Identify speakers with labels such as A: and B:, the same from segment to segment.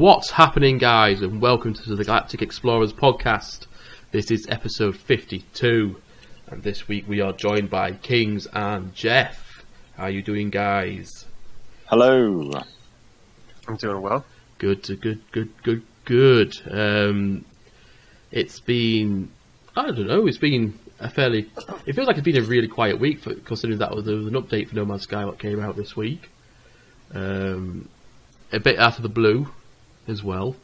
A: What's happening, guys, and welcome to the Galactic Explorers Podcast. This is episode 52, and this week we are joined by Kings and Jeff. How are you doing, guys?
B: Hello.
C: I'm doing well.
A: Good. It's been, I don't know, it feels like it's been a really quiet week, considering that there was an update for No Man's Sky that came out this week. A bit out of the blue as well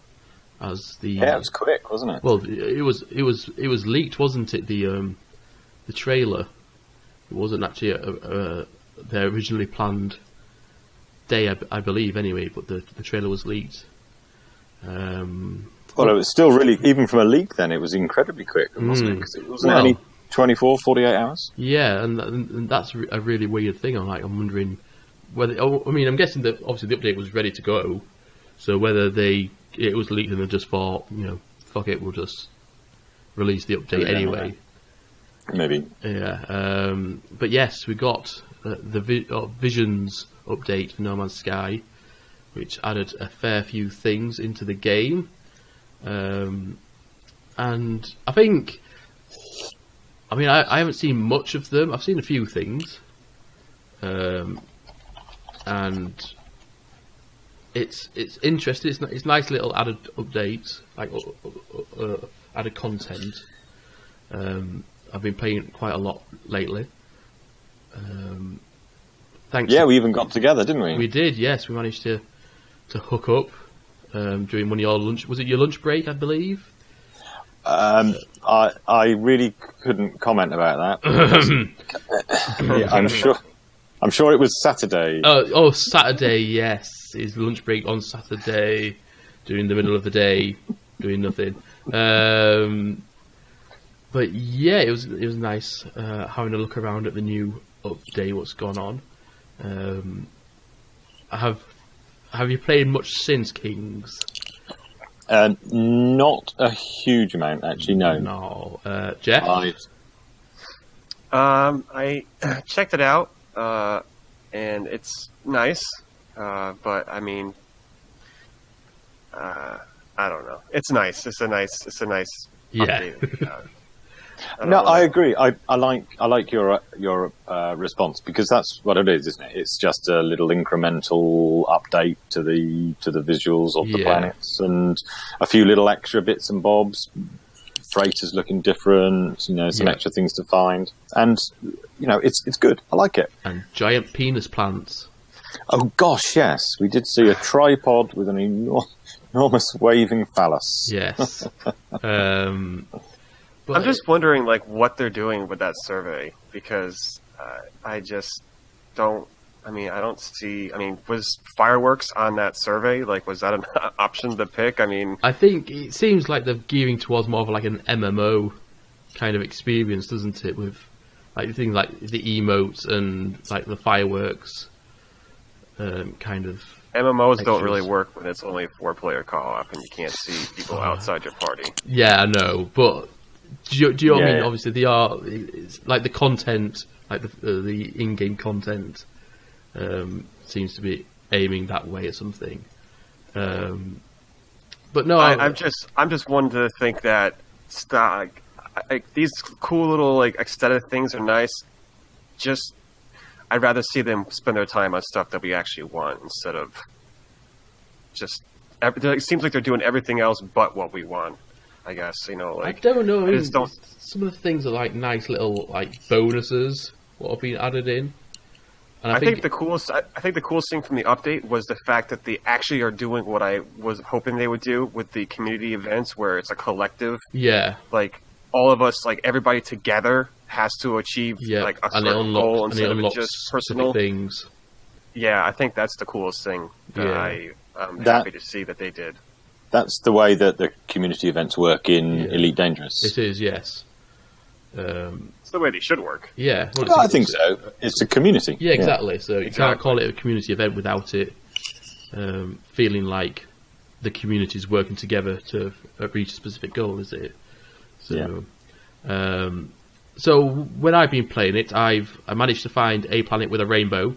A: as the.
B: Yeah, it was quick, wasn't it?
A: Well, it was leaked, wasn't it? The trailer. It wasn't actually their originally planned day, I believe, anyway. But the trailer was leaked.
B: Well, it was still really, even from a leak then, it was incredibly quick, wasn't it? Because it wasn't only 24, 48 hours.
A: Yeah, and that's a really weird thing. I'm wondering whether. I'm guessing that obviously the update was ready to go, so whether it was leaked and they just thought, fuck it, we'll just release the update anyway.
B: Maybe.
A: Yeah. But yes, we got the Visions update for No Man's Sky, which added a fair few things into the game. And I think, I haven't seen much of them. I've seen a few things, and it's interesting. It's nice little added updates, like added content. I've been playing quite a lot lately. Thanks.
B: Yeah, we even got together, didn't we?
A: We did. Yes, we managed to hook up. During one of your lunch, was it your lunch break? I believe.
B: I really couldn't comment about that. Yeah, I'm sure it was Saturday.
A: Oh, Saturday. Yes, his lunch break on Saturday, during the middle of the day, doing nothing. But yeah, it was nice having a look around at the new update. What's gone on? Have you played much since Kings?
B: Not a huge amount, actually. No.
A: No. Jeff?
C: I checked it out, and it's nice. But I don't know. It's nice. It's a nice.
A: Yeah.
C: Update.
B: I agree. I like your response, because that's what it is, isn't it? It's just a little incremental update to the visuals of the planets, and a few little extra bits and bobs. Freighters looking different, some extra things to find, and it's good. I like it.
A: And giant penis plants.
B: Oh gosh, yes, we did see a tripod with an enormous waving phallus.
A: Yes.
C: I'm just wondering, what they're doing with that survey, because I just don't. I don't see. Was fireworks on that survey? Was that an option to pick?
A: I think it seems like they're gearing towards more of an MMO kind of experience, doesn't it? With things like the emotes and the fireworks, kind of.
C: MMOs
A: extras.
C: Don't really work when it's only a 4-player co-op and you can't see people outside your party.
A: Yeah, I know, but. Do you know what I mean? Obviously, they are. It's the content, the in-game content, seems to be aiming that way or something. But no,
C: I'm just one to think that these cool little aesthetic things are nice. I'd rather see them spend their time on stuff that we actually want instead of just. It seems like they're doing everything else but what we want. I guess,
A: I don't know. Some of the things are nice little bonuses what have been added in. And I think the coolest thing from the update was the fact that they actually are doing what I was hoping they would do with the community events, where it's a collective. Yeah.
C: All of us, everybody together has to achieve a certain goal instead of just personal
A: things.
C: Yeah, I think that's the coolest thing that I'm happy to see that they did.
B: That's the way that the community events work in Elite Dangerous.
A: It is, yes.
C: It's the way they should work.
A: Yeah.
B: Well, I think so. It's a community.
A: Yeah, exactly. So you can't call it a community event without it feeling like the community is working together to reach a specific goal, is it? So, so when I've been playing it, I managed to find a planet with a rainbow.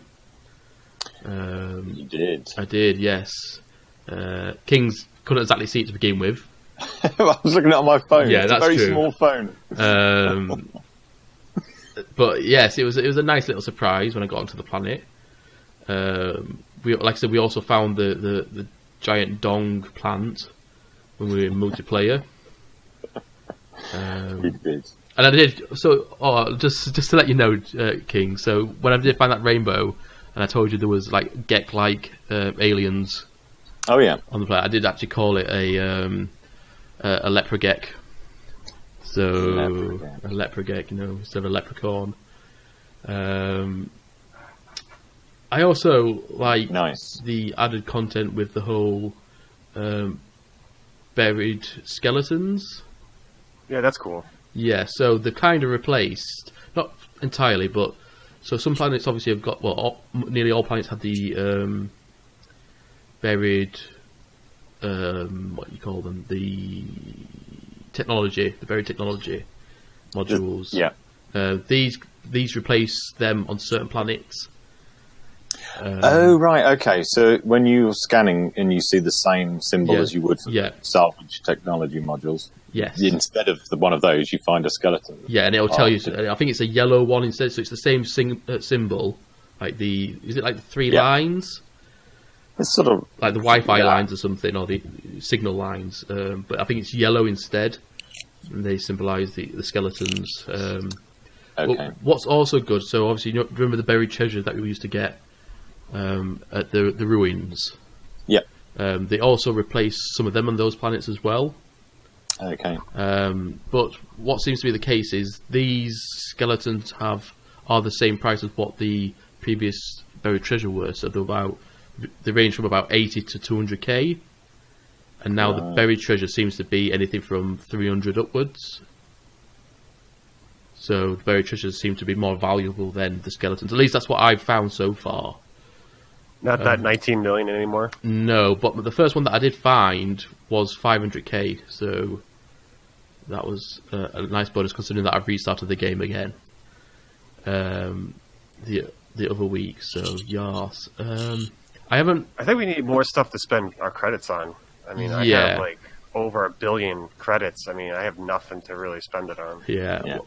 B: You did.
A: I did, yes. Kings couldn't exactly see it to begin with.
B: I was looking at it on my phone.
A: Yeah,
B: it's
A: that's
B: a very
A: true.
B: small phone.
A: But yes, it was a nice little surprise when I got onto the planet. Like I said, we also found the giant dong plant when we were in multiplayer.
B: We did.
A: And I did just to let you know, King. So when I did find that rainbow, and I told you there was like Gek-like aliens.
B: Oh yeah.
A: On the planet, I did actually call it a leprogek. So a leprogek, instead of a leprechaun. I also like the added content with the whole buried skeletons.
C: Yeah, that's cool.
A: Yeah, so they're kind of replaced, not entirely, but so some planets obviously have got nearly all planets have the buried what do you call them, the buried technology modules.
B: Yeah.
A: These replace them on certain planets.
B: Oh right, okay. So when you're scanning and you see the same symbol as you would for salvage technology modules,
A: yes,
B: instead of one of those, you find a skeleton.
A: Yeah, and it'll tell you. I think it's a yellow one instead, so it's the same symbol. Like is it like the three lines?
B: It's sort of
A: like the Wi-Fi lines or something, or the signal lines. But I think it's yellow instead, and they symbolise the skeletons.
B: Okay.
A: What's also good, so obviously you remember the buried treasure that we used to get at the ruins.
B: Yeah.
A: They also replaced some of them on those planets as well.
B: Okay.
A: But what seems to be the case is these skeletons are the same price as what the previous buried treasure were. So they range from about 80 to 200k, and now the buried treasure seems to be anything from 300 upwards. So the buried treasures seem to be more valuable than the skeletons. At least that's what I've found so far.
C: Not that 19 million anymore?
A: No, but the first one that I did find was 500k, so that was a nice bonus considering that I've restarted the game again the other week, so yes. I
C: think we need more stuff to spend our credits on. I mean, I have like over 1 billion credits. I mean, I have nothing to really spend it on.
A: Yeah.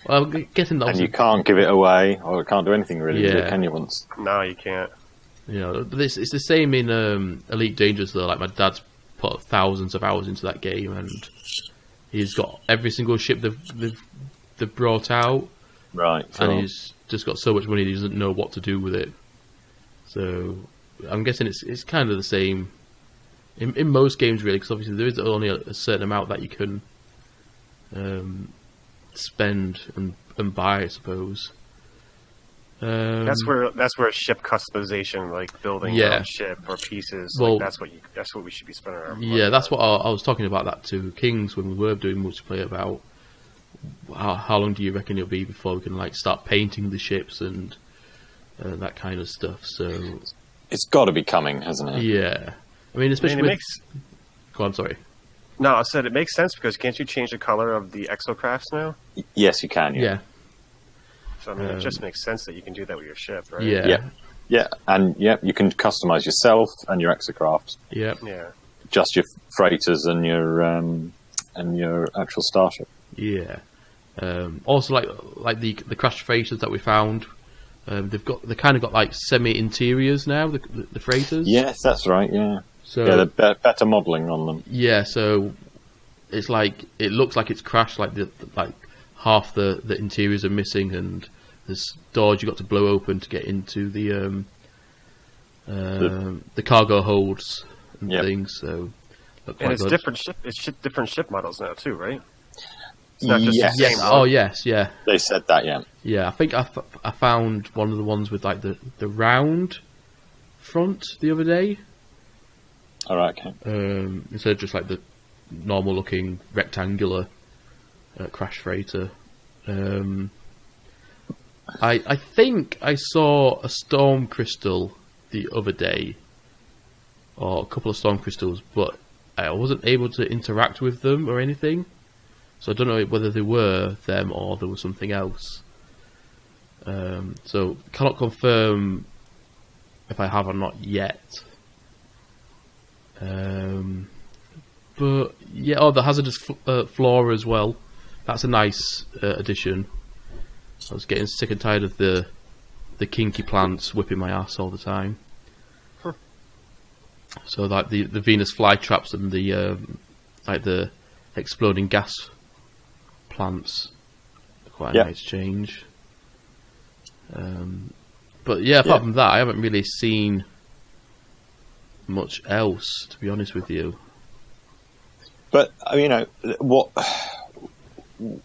A: Well, getting that.
B: And you can't give it away, or it can't do anything really, can you? Once?
C: No, you can't.
A: But it's the same in Elite Dangerous though. Like my dad's put thousands of hours into that game, and he's got every single ship they've brought out.
B: Right. Sure.
A: And he's just got so much money he doesn't know what to do with it. So I'm guessing it's kind of the same in most games really, because obviously there is only a certain amount that you can spend and buy, I suppose.
C: That's where ship customization, like building your own ship or pieces, well, like that's what we should be spending our money on.
A: That's what I was talking about that to Kings when we were doing multiplayer about how long do you reckon it'll be before we can like start painting the ships and that kind of stuff. So
B: it's got to be coming, hasn't it?
A: Yeah, I mean, especially Go on, sorry.
C: No, I said it makes sense because can't you change the color of the exocrafts now?
B: Yes, you can.
A: Yeah.
C: So I mean, it just makes sense that you can do that with your ship, right?
B: Yeah, and you can customize yourself and your exocraft.
A: Yeah.
B: Just your freighters and your actual starship.
A: Yeah. Also, like the crashed freighters that we found, they kind of got like semi-interiors now. The freighters.
B: Yes, that's right. Yeah. So they're better modelling on them. Yeah.
A: So it's like it looks like it's crashed. Like half the interiors are missing, and there's doors you got to blow open to get into the cargo holds and things. So
C: and it's different ship. It's different ship models now too, right? It's not just the same one.
A: Oh yes, yeah.
B: They said that, yeah.
A: Yeah, I think I found one of the ones with like the round front the other day.
B: All right, okay.
A: Instead of just like the normal looking rectangular crash freighter. I think I saw a storm crystal the other day, or a couple of storm crystals, but I wasn't able to interact with them or anything. So I don't know whether they were them or there was something else. So cannot confirm if I have or not yet. But yeah, the hazardous flora as well. That's a nice addition. I was getting sick and tired of the kinky plants whipping my ass all the time.
C: Huh.
A: So like the Venus flytraps and the exploding gas plants, quite a nice change. But yeah, apart from that, I haven't really seen much else, to be honest with you.
B: But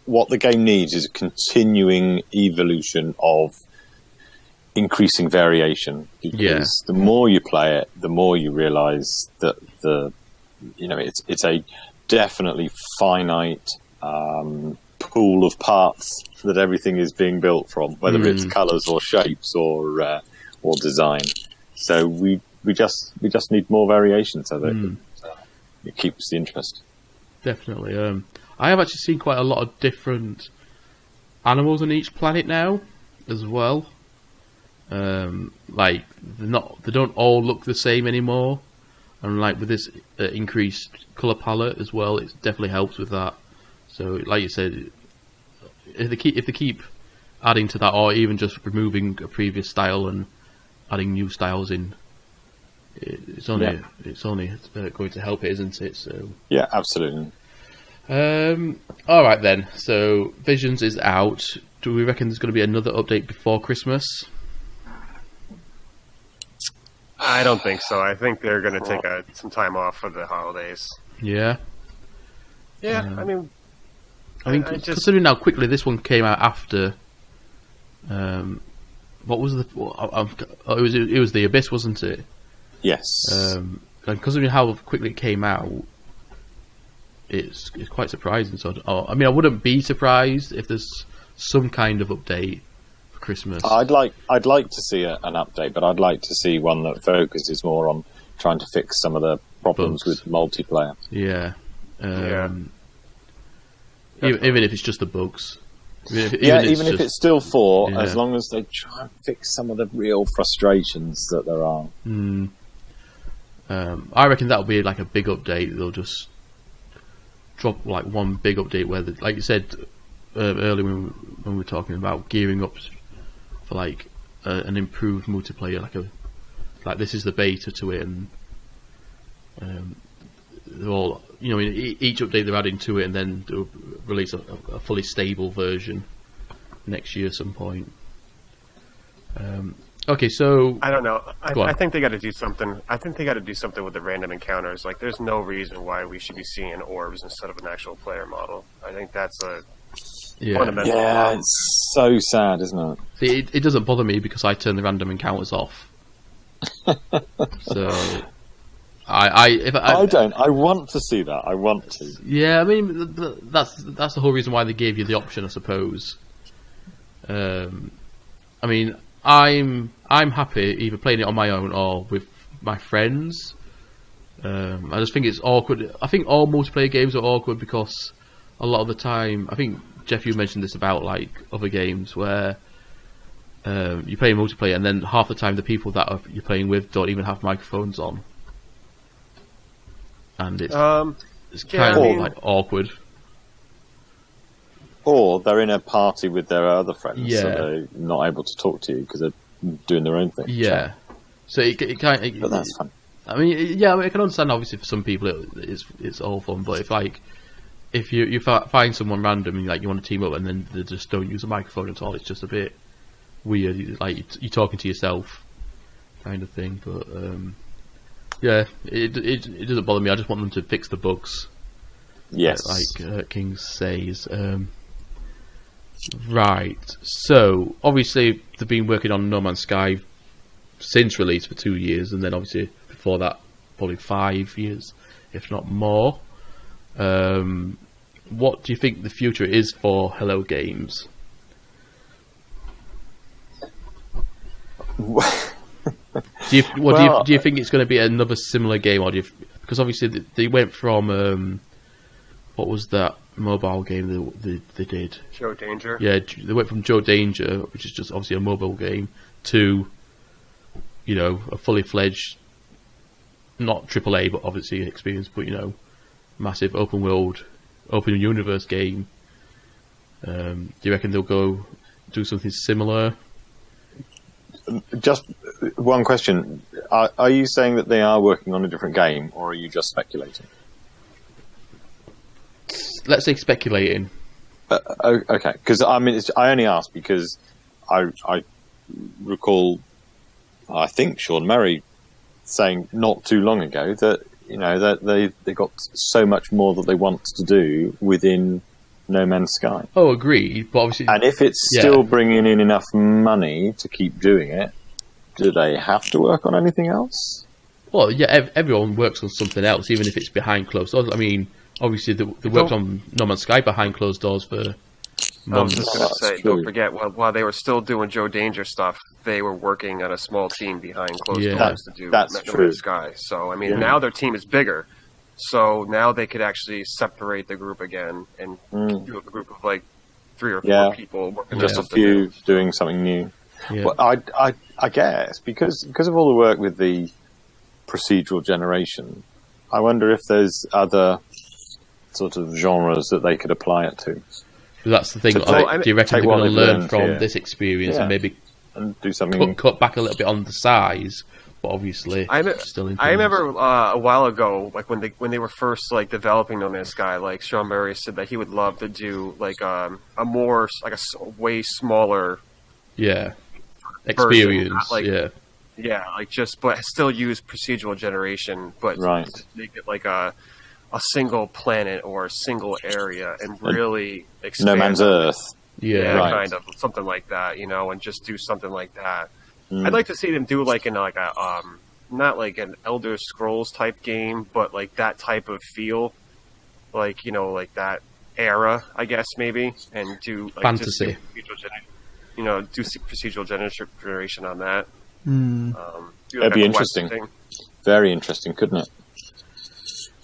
B: what the game needs is a continuing evolution of increasing variation, because the more you play it, the more you realise that it's a definitely finite pool of parts that everything is being built from, whether it's colours or shapes or design. So we just need more variation so that it keeps the interest.
A: Definitely. I have actually seen quite a lot of different animals on each planet now, as well. Like they don't all look the same anymore, and like with this increased colour palette as well, it definitely helps with that. So, like you said, if they keep adding to that, or even just removing a previous style and adding new styles in, it's only going to help it, isn't it? So
B: yeah, absolutely.
A: All right then. So Visions is out. Do we reckon there's going to be another update before Christmas?
C: I don't think so. I think they're going to take some time off for the holidays.
A: Yeah.
C: Yeah, I mean,
A: considering how quickly this one came out after, what was the? It was the Abyss, wasn't it?
B: Yes.
A: And considering how quickly it came out, it's quite surprising. So, I mean, I wouldn't be surprised if there's some kind of update for Christmas.
B: I'd like to see an update, but I'd like to see one that focuses more on trying to fix some of the problems with multiplayer.
A: Yeah. Even if it's just the bugs.
B: Even if it's still 4, as long as they try and fix some of the real frustrations that there are.
A: I reckon that'll be like a big update. They'll just drop like one big update where, like you said earlier when we were talking about gearing up for like an improved multiplayer, like this is the beta to it, and they're all, each update they're adding to it, and then they'll release a fully stable version next year at some point. Okay, so
C: I don't know. I think they got to do something. I think they got to do something with the random encounters. Like, there's no reason why we should be seeing orbs instead of an actual player model. I think that's a fundamental problem.
B: It's so sad, isn't it?
A: See, it doesn't bother me because I turn the random encounters off. So I
B: don't. I want to see that. I want to.
A: Yeah, I mean that's the whole reason why they gave you the option, I suppose. I mean, I'm happy either playing it on my own or with my friends. I just think it's awkward. I think all multiplayer games are awkward because a lot of the time, I think Jeff, you mentioned this about like other games where you play multiplayer and then half the time the people that you're playing with don't even have microphones on, and it's kind of like awkward.
B: Or they're in a party with their other friends, so they're not able to talk to you because they're doing their own thing. Yeah,
A: so it kind of.
B: But that's fun.
A: I mean, I can understand. Obviously, for some people, it's all fun. But if you find someone random and you want to team up, and then they just don't use a microphone at all, it's just a bit weird. Like you're talking to yourself, kind of thing. But it doesn't bother me. I just want them to fix the bugs.
B: Yes,
A: like King says. Right. So obviously they've been working on No Man's Sky since release for 2 years, and then obviously before that probably 5 years, if not more. What do you think the future is for Hello Games? Do you think it's going to be another similar game, or because obviously they went from what was that mobile game they did?
C: Joe Danger.
A: Yeah, they went from Joe Danger, which is just obviously a mobile game, to a fully fledged not AAA, but obviously experienced, but massive open world, open universe game. Do you reckon they'll go do something similar?
B: Just one question: are you saying that they are working on a different game, or are you just speculating?
A: Let's say speculating.
B: Okay, because I only asked because I recall, I think Sean Murray saying not too long ago that that they got so much more that they want to do within No Man's Sky.
A: Oh, agreed. But obviously,
B: and if it's still bringing in enough money to keep doing it, do they have to work on anything else?
A: Well, yeah, everyone works on something else, even if it's behind closed doors. I mean, obviously, they worked on No Man's Sky behind closed doors for months.
C: I was just going to say, don't forget, while they were still doing Joe Danger stuff, they were working on a small team behind closed doors to do No Man's Sky. So, I mean, now their team is bigger. So now they could actually separate the group again and do a group of like 3 or 4 people working
B: just a few doing something new. Yeah. But I guess because of all the work with the procedural generation, I wonder if there's other sort of genres that they could apply it to.
A: But that's the thing. Do you reckon they're going to learn from this experience and maybe
B: do something,
A: cut back a little bit on the size? But obviously,
C: I remember a while ago, like when they were first like developing No Man's Sky, like Sean Murray said that he would love to do like a way smaller
A: experience,
C: but still use procedural generation, but make it like a single planet or a single area and really expand
B: No Man's Earth,
C: kind of something like that, and just do something like that. I'd like to see them do like not like an Elder Scrolls type game, but like that type of feel, like like that era, I guess maybe, and do like
A: fantasy,
C: do procedural generation on that.
B: That'd be interesting, very interesting, couldn't it?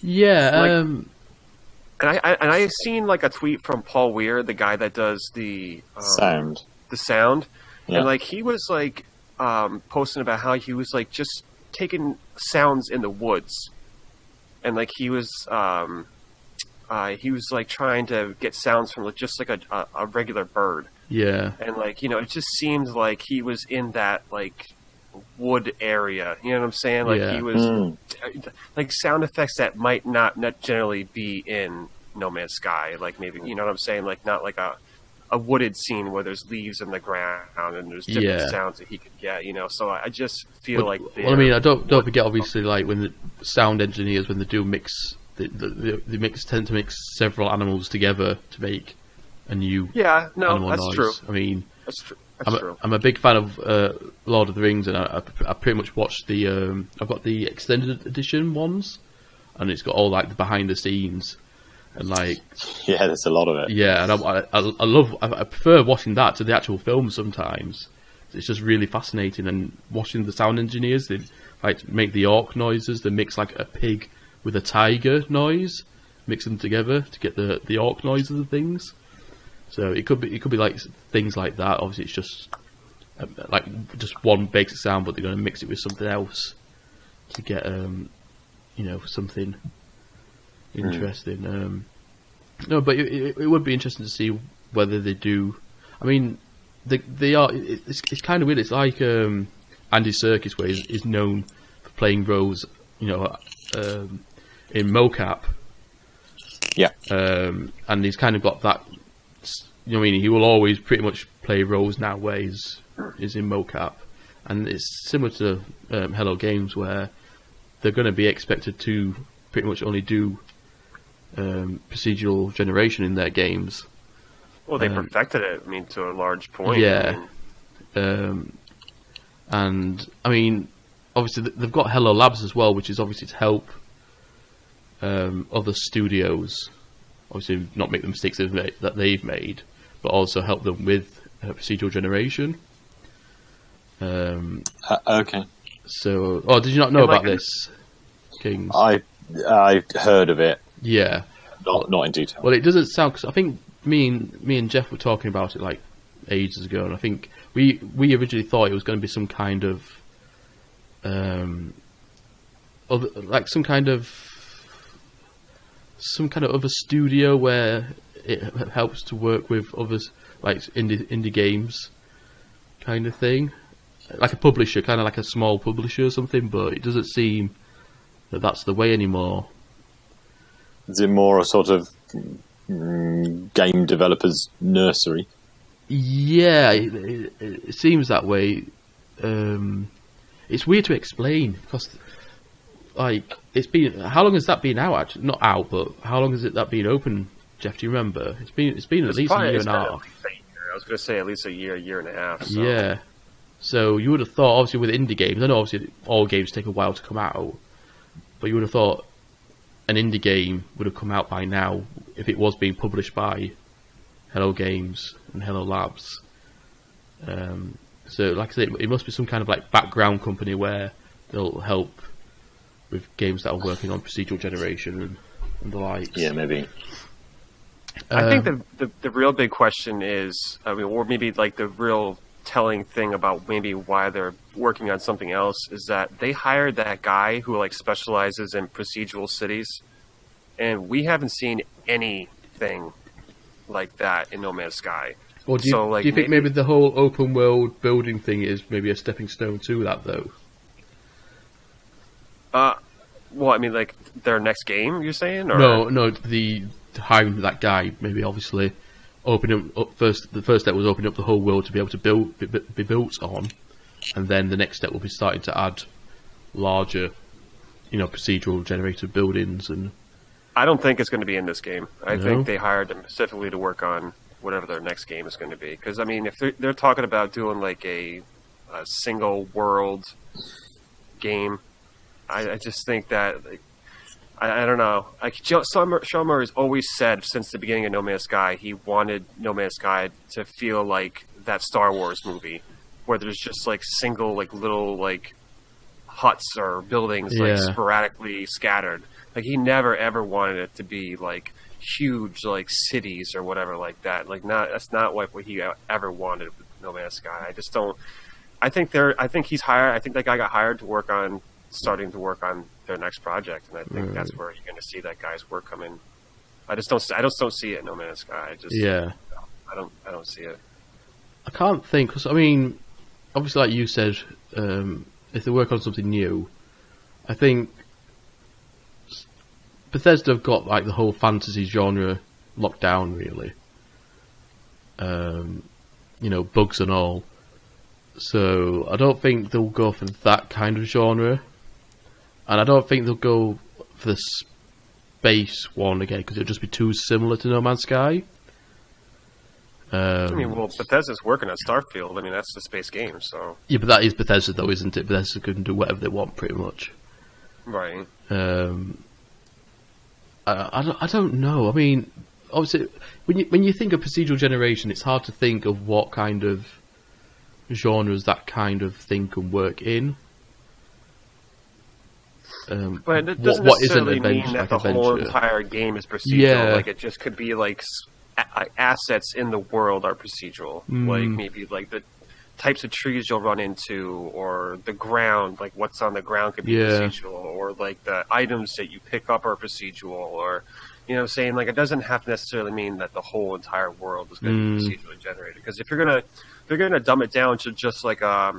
A: Yeah.
C: And I've seen like a tweet from Paul Weir, the guy that does the sound, and like he was like posting about how he was like just taking sounds in the woods, and like he was like trying to get sounds from like just like a regular bird.
A: Yeah.
C: And like it just seemed like he was in that like wood area. You know what I'm saying? Like he was like sound effects that might not generally be in No Man's Sky. Like maybe what I'm saying? Like not like a wooded scene where there's leaves in the ground and there's different sounds that he could get, so I just feel like
A: I don't forget, obviously, like when the sound engineers, when they do mix, they tend to mix several animals together to make a new animal noise.
C: True.
A: I mean,
C: that's true.
A: I'm a big fan of Lord of the Rings, and I pretty much watched the I've got the extended edition ones, and it's got all like the behind the scenes. And like,
B: there's a lot of it.
A: Yeah, and I prefer watching that to the actual film sometimes. It's just really fascinating, and watching the sound engineers, they like make the orc noises. They mix like a pig with a tiger noise, mix them together to get the orc noises and things. So it could be like things like that. Obviously, it's just like just one basic sound, but they're going to mix it with something else to get something interesting. No, but it would be interesting to see whether they do. I mean, they are. It's kind of weird. It's like Andy Serkis, where he's known for playing roles, in mocap.
B: Yeah.
A: And he's kind of got that. He will always pretty much play roles now where he's in mocap, and it's similar to Hello Games, where they're going to be expected to pretty much only do procedural generation in their games.
C: Well, they perfected it, to a large point.
A: Yeah. And, obviously they've got Hello Labs as well, which is obviously to help other studios, obviously not make the mistakes that they've made, but also help them with procedural generation.
B: Okay.
A: So, did you not know about this, Kings?
B: I heard of it.
A: Yeah.
B: Not in detail.
A: Well, it doesn't sound, because I think me and Jeff were talking about it like ages ago, and I think we originally thought it was going to be some kind of like some kind of other studio where it helps to work with others, like indie games, kind of thing, like a publisher, kind of like a small publisher or something. But it doesn't seem that that's the way anymore.
B: Is it more a sort of game developers nursery?
A: Yeah, it seems that way. It's weird to explain because, like, it's been, how long has that been out? Actually, not out, but how long has that been open? Jeff, do you remember? It's been at least a year and a half.
C: I was going to say at least a year and a half. So.
A: Yeah. So you would have thought, obviously, with indie games, I know obviously all games take a while to come out, but you would have thought an indie game would have come out by now if it was being published by Hello Games and Hello Labs. So, like I said, it must be some kind of like background company where they'll help with games that are working on procedural generation and the likes.
B: Yeah, maybe.
C: I think the real big question is, I mean, or maybe like the real telling thing about maybe why they're working on something else is that they hired that guy who like specializes in procedural cities, and we haven't seen anything like that in No Man's Sky.
A: Or do you think maybe the whole open world building thing is maybe a stepping stone to that though?
B: Well,
C: I mean, like their next game, you're saying? Or?
A: No, the hiring that guy, maybe obviously opening up first. The first step was opening up the whole world to be able to be built on, and then the next step will be starting to add larger, procedural generated buildings. And
C: I don't think it's going to be in this game. I think they hired them specifically to work on whatever their next game is going to be. Because I mean, if they're talking about doing like a single world game, I just think that. I don't know. Like Shelmer has always said since the beginning of No Man's Sky, he wanted No Man's Sky to feel like that Star Wars movie, where there's just like single, like little, like huts or buildings like sporadically scattered. Like he never ever wanted it to be like huge, like cities or whatever like that. Like that's not what he ever wanted with No Man's Sky. I just don't. I think he's hired. I think that guy got hired to starting to work on their next project, and I think that's where you're going to see that guy's work come in. I just don't see it in No Man's Sky. I don't see it.
A: I can't think, because I mean, obviously, like you said, if they work on something new, I think Bethesda have got like the whole fantasy genre locked down, really. Bugs and all. So I don't think they'll go for that kind of genre. And I don't think they'll go for the space one again, because it'll just be too similar to No Man's Sky.
C: Bethesda's working on Starfield. I mean, that's the space game, so...
A: Yeah, but that is Bethesda, though, isn't it? Bethesda can do whatever they want, pretty much.
C: Right.
A: I don't know. I mean, obviously, when you think of procedural generation, it's hard to think of what kind of genres that kind of thing can work in.
C: But it doesn't necessarily mean that the whole entire game is procedural.
A: Yeah.
C: Like it just could be like assets in the world are procedural. Like maybe like the types of trees you'll run into, or the ground, like what's on the ground could be procedural, or like the items that you pick up are procedural, or saying like it doesn't have to necessarily mean that the whole entire world is going to be procedurally generated. Because if you're gonna dumb it down to just like a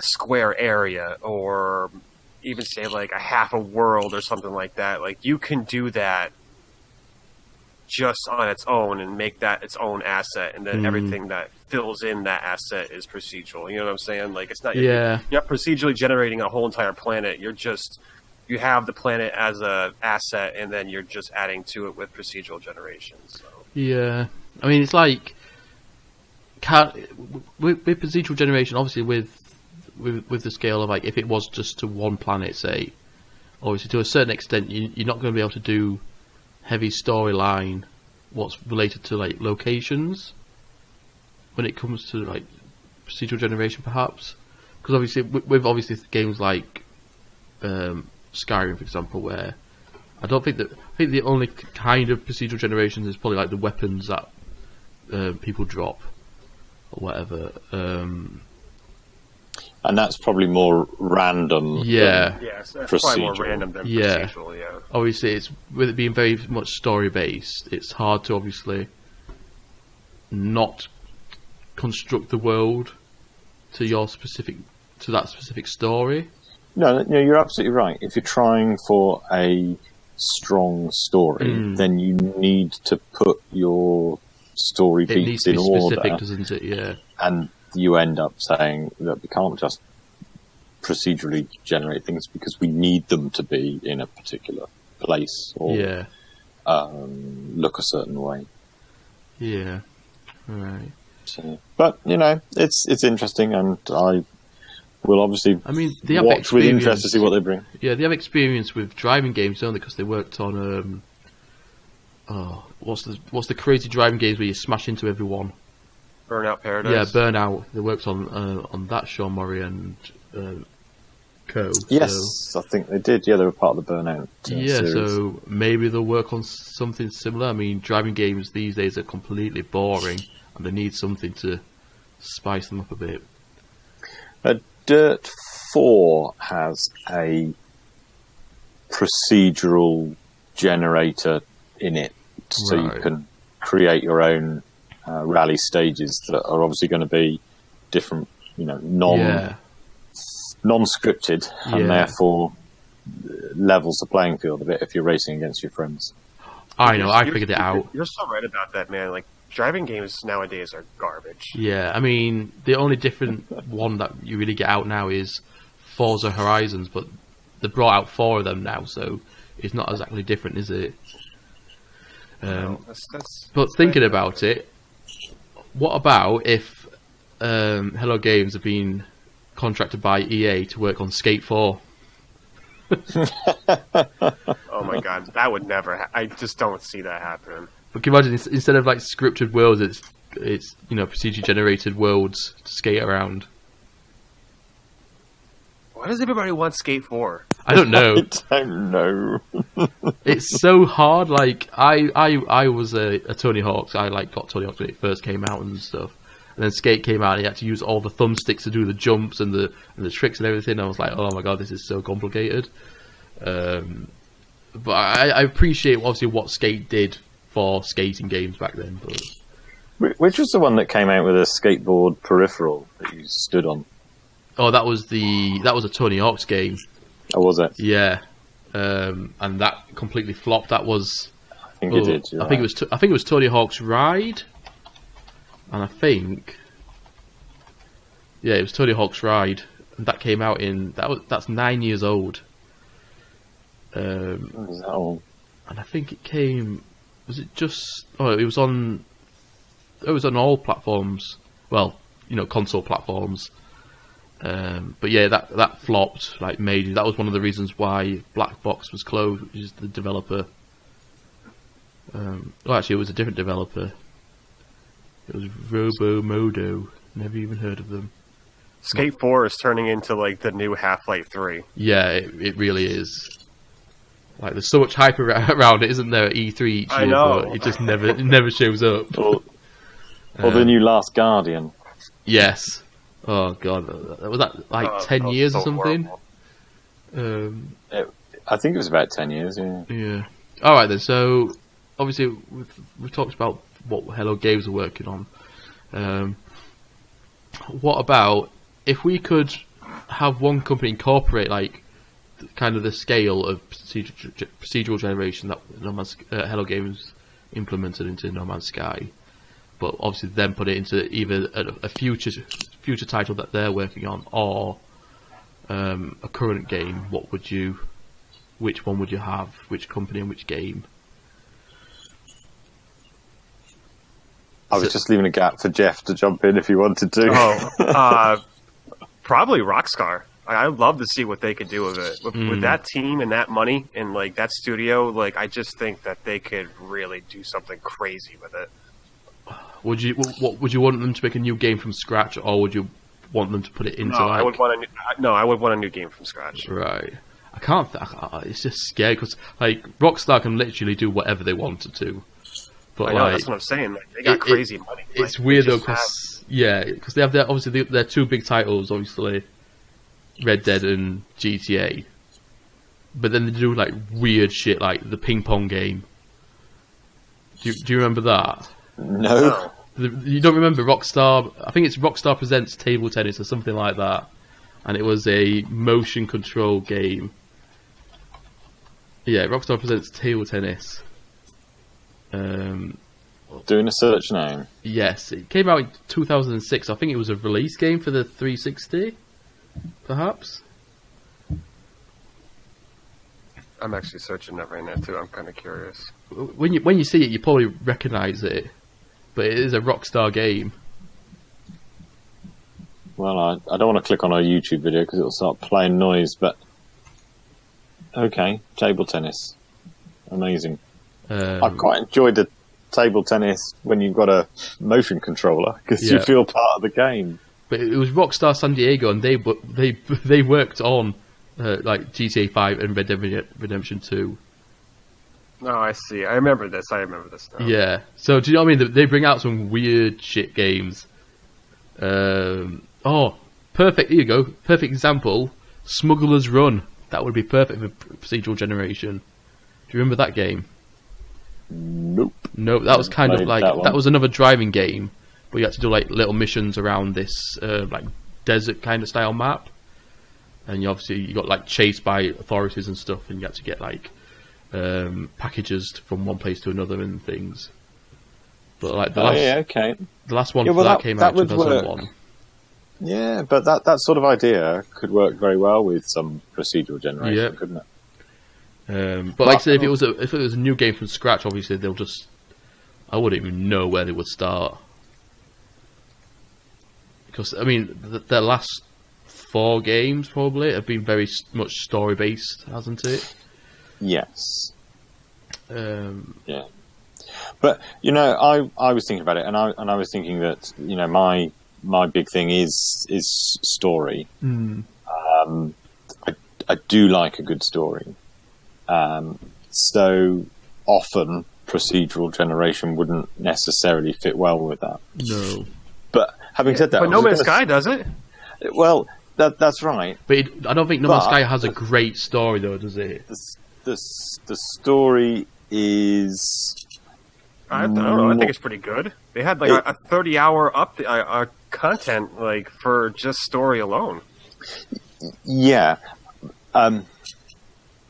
C: square area, or even say like a half a world or something like that, like you can do that just on its own and make that its own asset, and then everything that fills in that asset is procedural. You know what I'm saying? Like it's not you're not procedurally generating a whole entire planet. You have the planet as a asset, and then you're just adding to it with procedural generation. So. Yeah,
A: I mean it's like with procedural generation, obviously with the scale of like if it was just to one planet, say, obviously to a certain extent you're not going to be able to do heavy storyline what's related to like locations when it comes to like procedural generation, perhaps, because obviously with games like Skyrim, for example, where I think the only kind of procedural generation is probably like the weapons that people drop or whatever.
B: And that's probably more random.
A: Yeah.
C: Yes, that's probably more random than procedural, yeah.
A: Obviously, it's with it being very much story-based, it's hard to obviously not construct the world to that specific story.
B: No, you're absolutely right. If you're trying for a strong story, then you need to put your story beats in order.
A: Specific, doesn't it? Yeah.
B: And you end up saying that we can't just procedurally generate things because we need them to be in a particular place or look a certain way.
A: Yeah. Right.
B: So, but it's interesting, and I will obviously watch with interest to see what they bring.
A: Yeah, they have experience with driving games, don't they? Because they worked on what's the crazy driving games where you smash into everyone?
C: Burnout Paradise.
A: Yeah, Burnout. They worked on that, Sean Murray and co.
B: Yes, so, I think they did. Yeah, they were part of the Burnout series.
A: So maybe they'll work on something similar. I mean, driving games these days are completely boring, and they need something to spice them up a bit.
B: Dirt 4 has a procedural generator in it, so you can create your own rally stages that are obviously going to be different, non-scripted, and therefore levels the playing field a bit if you're racing against your friends.
A: I know, I figured it out.
C: You're so right about that, man. Like, driving games nowadays are garbage.
A: Yeah, I mean, the only different one that you really get out now is Forza Horizons, but they brought out 4 of them now, so it's not exactly different, is it? But thinking about it, what about if Hello Games have been contracted by EA to work on Skate 4?
C: Oh my god, that would never I just don't see that happening.
A: But can you imagine, instead of like scripted worlds, it's procedurally generated worlds to skate around.
C: Why does everybody want Skate 4?
A: I don't know.
B: I don't know.
A: It's so hard. Like I was a Tony Hawk's. I got Tony Hawk's when it first came out and stuff. And then Skate came out, and you had to use all the thumbsticks to do the jumps and the tricks and everything. I was like, oh my god, this is so complicated. But I appreciate obviously what Skate did for skating games back then. But
B: which was the one that came out with a skateboard peripheral that you stood on?
A: Oh, that was a Tony Hawk's game.
B: Oh, was it?
A: Yeah, and that completely flopped. That was.
B: I think it did.
A: I think it was Tony Hawk's Ride, and I think. Yeah, it was Tony Hawk's Ride, and that came out that's 9 years old.
B: Is that old?
A: And I think it came. Was it just? Oh, it was on. It was on all platforms. Well, console platforms. But yeah, that flopped like major. That was one of the reasons why Black Box was closed, which is the developer. Actually, it was a different developer. It was Robomodo. Never even heard of them.
C: Skate 4 is turning into like the new Half-Life 3.
A: Yeah, it really is. Like, there's so much hype around it, isn't there? At E3 each year,
C: I know.
A: But it just never shows up.
B: Or the new Last Guardian.
A: Yes. Oh god, was that like 10 years or something?
B: I think it was about 10 years. Yeah.
A: Yeah. All right then. So obviously we've talked about what Hello Games are working on. What about if we could have one company incorporate like kind of the scale of procedural generation that Hello Games implemented into No Man's Sky, but obviously then put it into either a future title that they're working on or a current game. Which one would you have? Which company and which game?
B: I was just leaving a gap for Jeff to jump in if he wanted to.
C: Probably Rockstar. I'd love to see what they could do with it. With that team and that money and like that studio, like I just think that they could really do something crazy with it.
A: Would you want them to make a new game from scratch, or would you want them to put it into?
C: I would want a new game from scratch.
A: Right. I can't. It's just scary because like Rockstar can literally do whatever they wanted to. But
C: I know, that's what I'm saying. Like, they got crazy money.
A: It's weird though, because they have their two big titles, obviously, Red Dead and GTA, but then they do like weird shit like the ping pong game. Do you remember that?
B: No.
A: You don't remember Rockstar? I think it's Rockstar Presents Table Tennis or something like that, and it was a motion control game. Yeah, Rockstar Presents Table Tennis.
B: Doing a search now.
A: Yes, it came out in 2006. I think it was a release game for the 360, perhaps.
C: I'm actually searching that right now too. I'm kind of curious.
A: When you see it, you probably recognise it, but it is a Rockstar game.
B: Well, I don't want to click on a YouTube video because it'll start playing noise, but okay, table tennis. Amazing. I quite enjoyed the table tennis when you've got a motion controller because you feel part of the game.
A: But it was Rockstar San Diego, and they worked on like GTA 5 and Red Dead Redemption 2.
C: No, I see. I remember this now.
A: Yeah. So do you know what I mean? They bring out some weird shit games. Perfect. Here you go. Perfect example. Smuggler's Run. That would be perfect for procedural generation. Do you remember that game?
B: Nope.
A: No, that was kind of like that was another driving game, but you had to do like little missions around this like desert kind of style map, and you got like chased by authorities and stuff, and you had to get like packages from one place to another and things. But like the last one for that came out in 2001.
B: Work. Yeah, but that sort of idea could work very well with some procedural generation, couldn't it?
A: But like I said, if it was a new game from scratch, obviously I wouldn't even know where they would start, because I mean their last 4 games probably have been very much story based, hasn't it?
B: Yes.
A: Yeah.
B: But you know, I was thinking about it, and I was thinking that you know my big thing is story. I do like a good story. So often procedural generation wouldn't necessarily fit well with that.
A: No.
B: But having said that,
C: but No Man's Sky does it.
B: Well, that's right.
A: But I don't think No Man's Sky has a great story, though, does it?
B: The story is.
C: I don't know. I think it's pretty good. They had like a 30-hour content like for just story alone.
B: Yeah.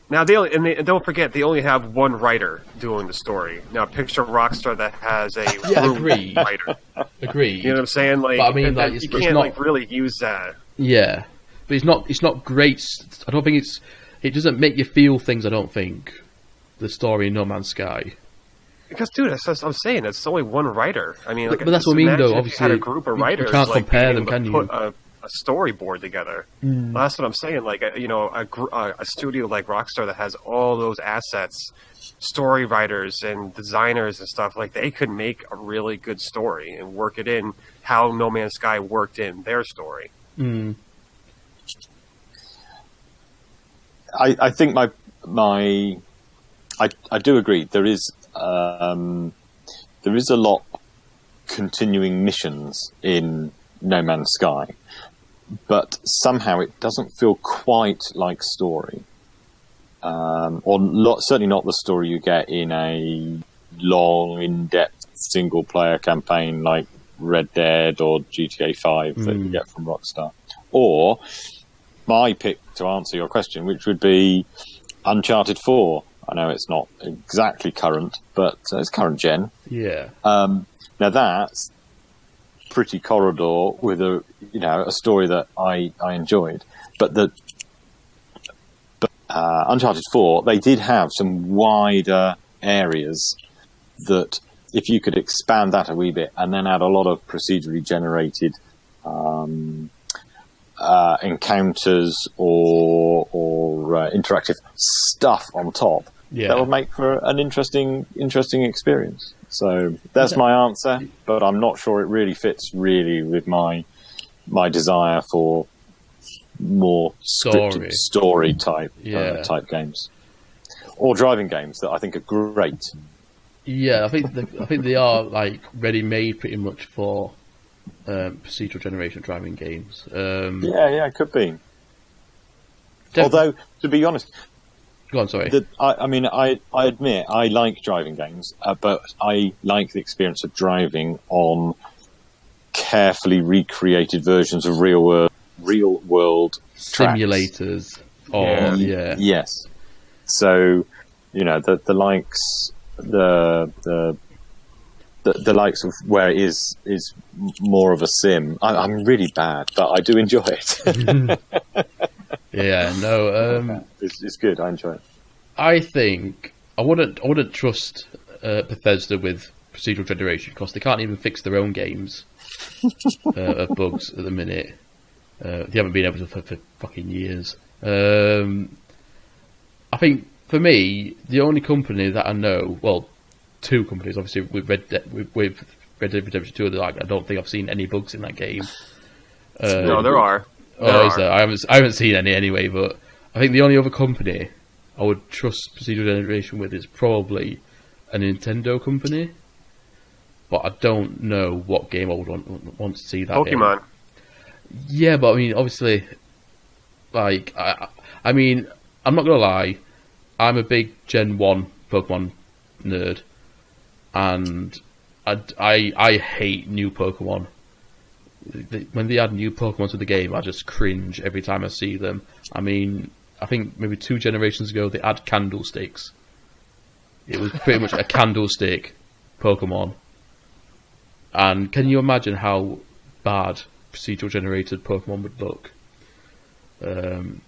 C: Now and don't forget they only have one writer doing the story. Now picture Rockstar that has a writer.
A: Agreed.
C: You know what I'm saying? Like,
A: but I mean, like,
C: you can't like really use that.
A: Yeah, but it's not great. I don't think it doesn't make you feel things. I don't think the story in No Man's Sky.
C: Because, dude, that's I'm saying. It's only one writer. I mean,
A: but that's what I mean, though. Obviously,
C: had a group of writers.
A: You can't
C: like,
A: compare them, can you?
C: Put a storyboard together. Well, that's what I'm saying. Like, you know, a studio like Rockstar that has all those assets, story writers and designers and stuff. Like, they could make a really good story and work it in how No Man's Sky worked in their story.
B: I think I do agree. There is a lot continuing missions in No Man's Sky, but somehow it doesn't feel quite like story, certainly not the story you get in a long, in-depth single-player campaign like Red Dead or GTA 5 that you get from Rockstar. Or my pick to answer your question, which would be Uncharted 4. I know it's not exactly current, but it's current gen.
A: Yeah.
B: Now that's pretty corridor with a story that I enjoyed, but Uncharted 4, they did have some wider areas that if you could expand that a wee bit and then add a lot of procedurally generated encounters or interactive stuff on top. Yeah. That would make for an interesting experience. So that's my answer, but I'm not sure it really fits with my desire for more scripted story type games or driving games that I think are great.
A: Yeah, I think they are like ready made pretty much for procedural generation driving games.
B: Yeah, it could be. Although, to be honest,
A: go on. Sorry.
B: I admit I like driving games, but I like the experience of driving on carefully recreated versions of real world
A: simulators.
B: Yes. So, the likes the likes of where it is more of a sim. I'm really bad, but I do enjoy it.
A: Yeah, no,
B: it's good. I enjoy it.
A: I think I wouldn't trust Bethesda with procedural generation because they can't even fix their own games of bugs at the minute. They haven't been able to for fucking years. I think for me, the only company that I know, well, two companies, obviously, with Red Dead Redemption 2, I don't think I've seen any bugs in that game.
C: No, there are.
A: Is there? I haven't seen any anyway, but I think the only other company I would trust procedural generation with is probably a Nintendo company. But I don't know what game I would want to see that
C: Pokemon.
A: in. Yeah, but I mean, obviously, like, I mean, I'm not gonna lie, I'm a big Gen 1 Pokemon nerd, and I hate new Pokemon. When they add new Pokemon to the game, I just cringe every time I see them. I mean, I think maybe 2 generations ago they had candlesticks. It was pretty much a candlestick Pokemon. And can you imagine how bad procedural generated Pokemon would look?
C: You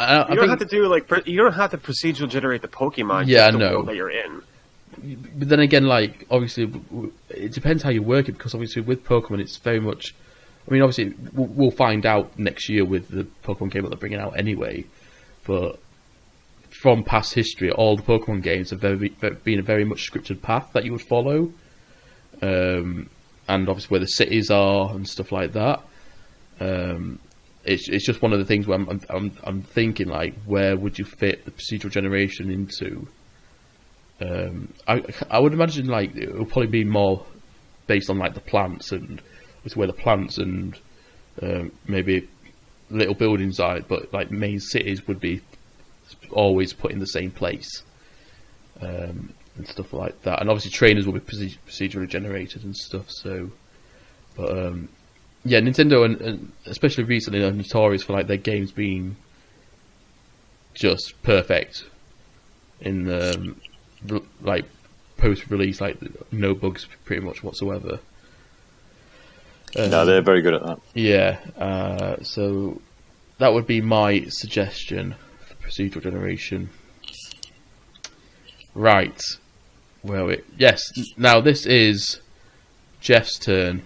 C: don't have to procedural generate the Pokemon.
A: Yeah,
C: just
A: I know.
C: The world that you're in.
A: But then again, like, obviously, it depends how you work it, because obviously with Pokemon, it's very much... I mean, obviously, we'll find out next year with the Pokemon game that they're bringing out anyway, but from past history, all the Pokemon games have been a very much scripted path that you would follow, and obviously where the cities are and stuff like that. It's just one of the things where I'm thinking, like, where would you fit the procedural generation into? I would imagine, like, it will probably be more based on, like, the plants and where the plants and maybe little buildings are, but like main cities would be always put in the same place, and stuff like that. And obviously trainers will be procedurally generated and stuff. So, but yeah, Nintendo and especially recently are notorious for like their games being just perfect in like post-release, like no bugs pretty much whatsoever.
B: No, they're very good at that.
A: Yeah, so that would be my suggestion for procedural generation. Right. Yes, now this is Jeff's turn.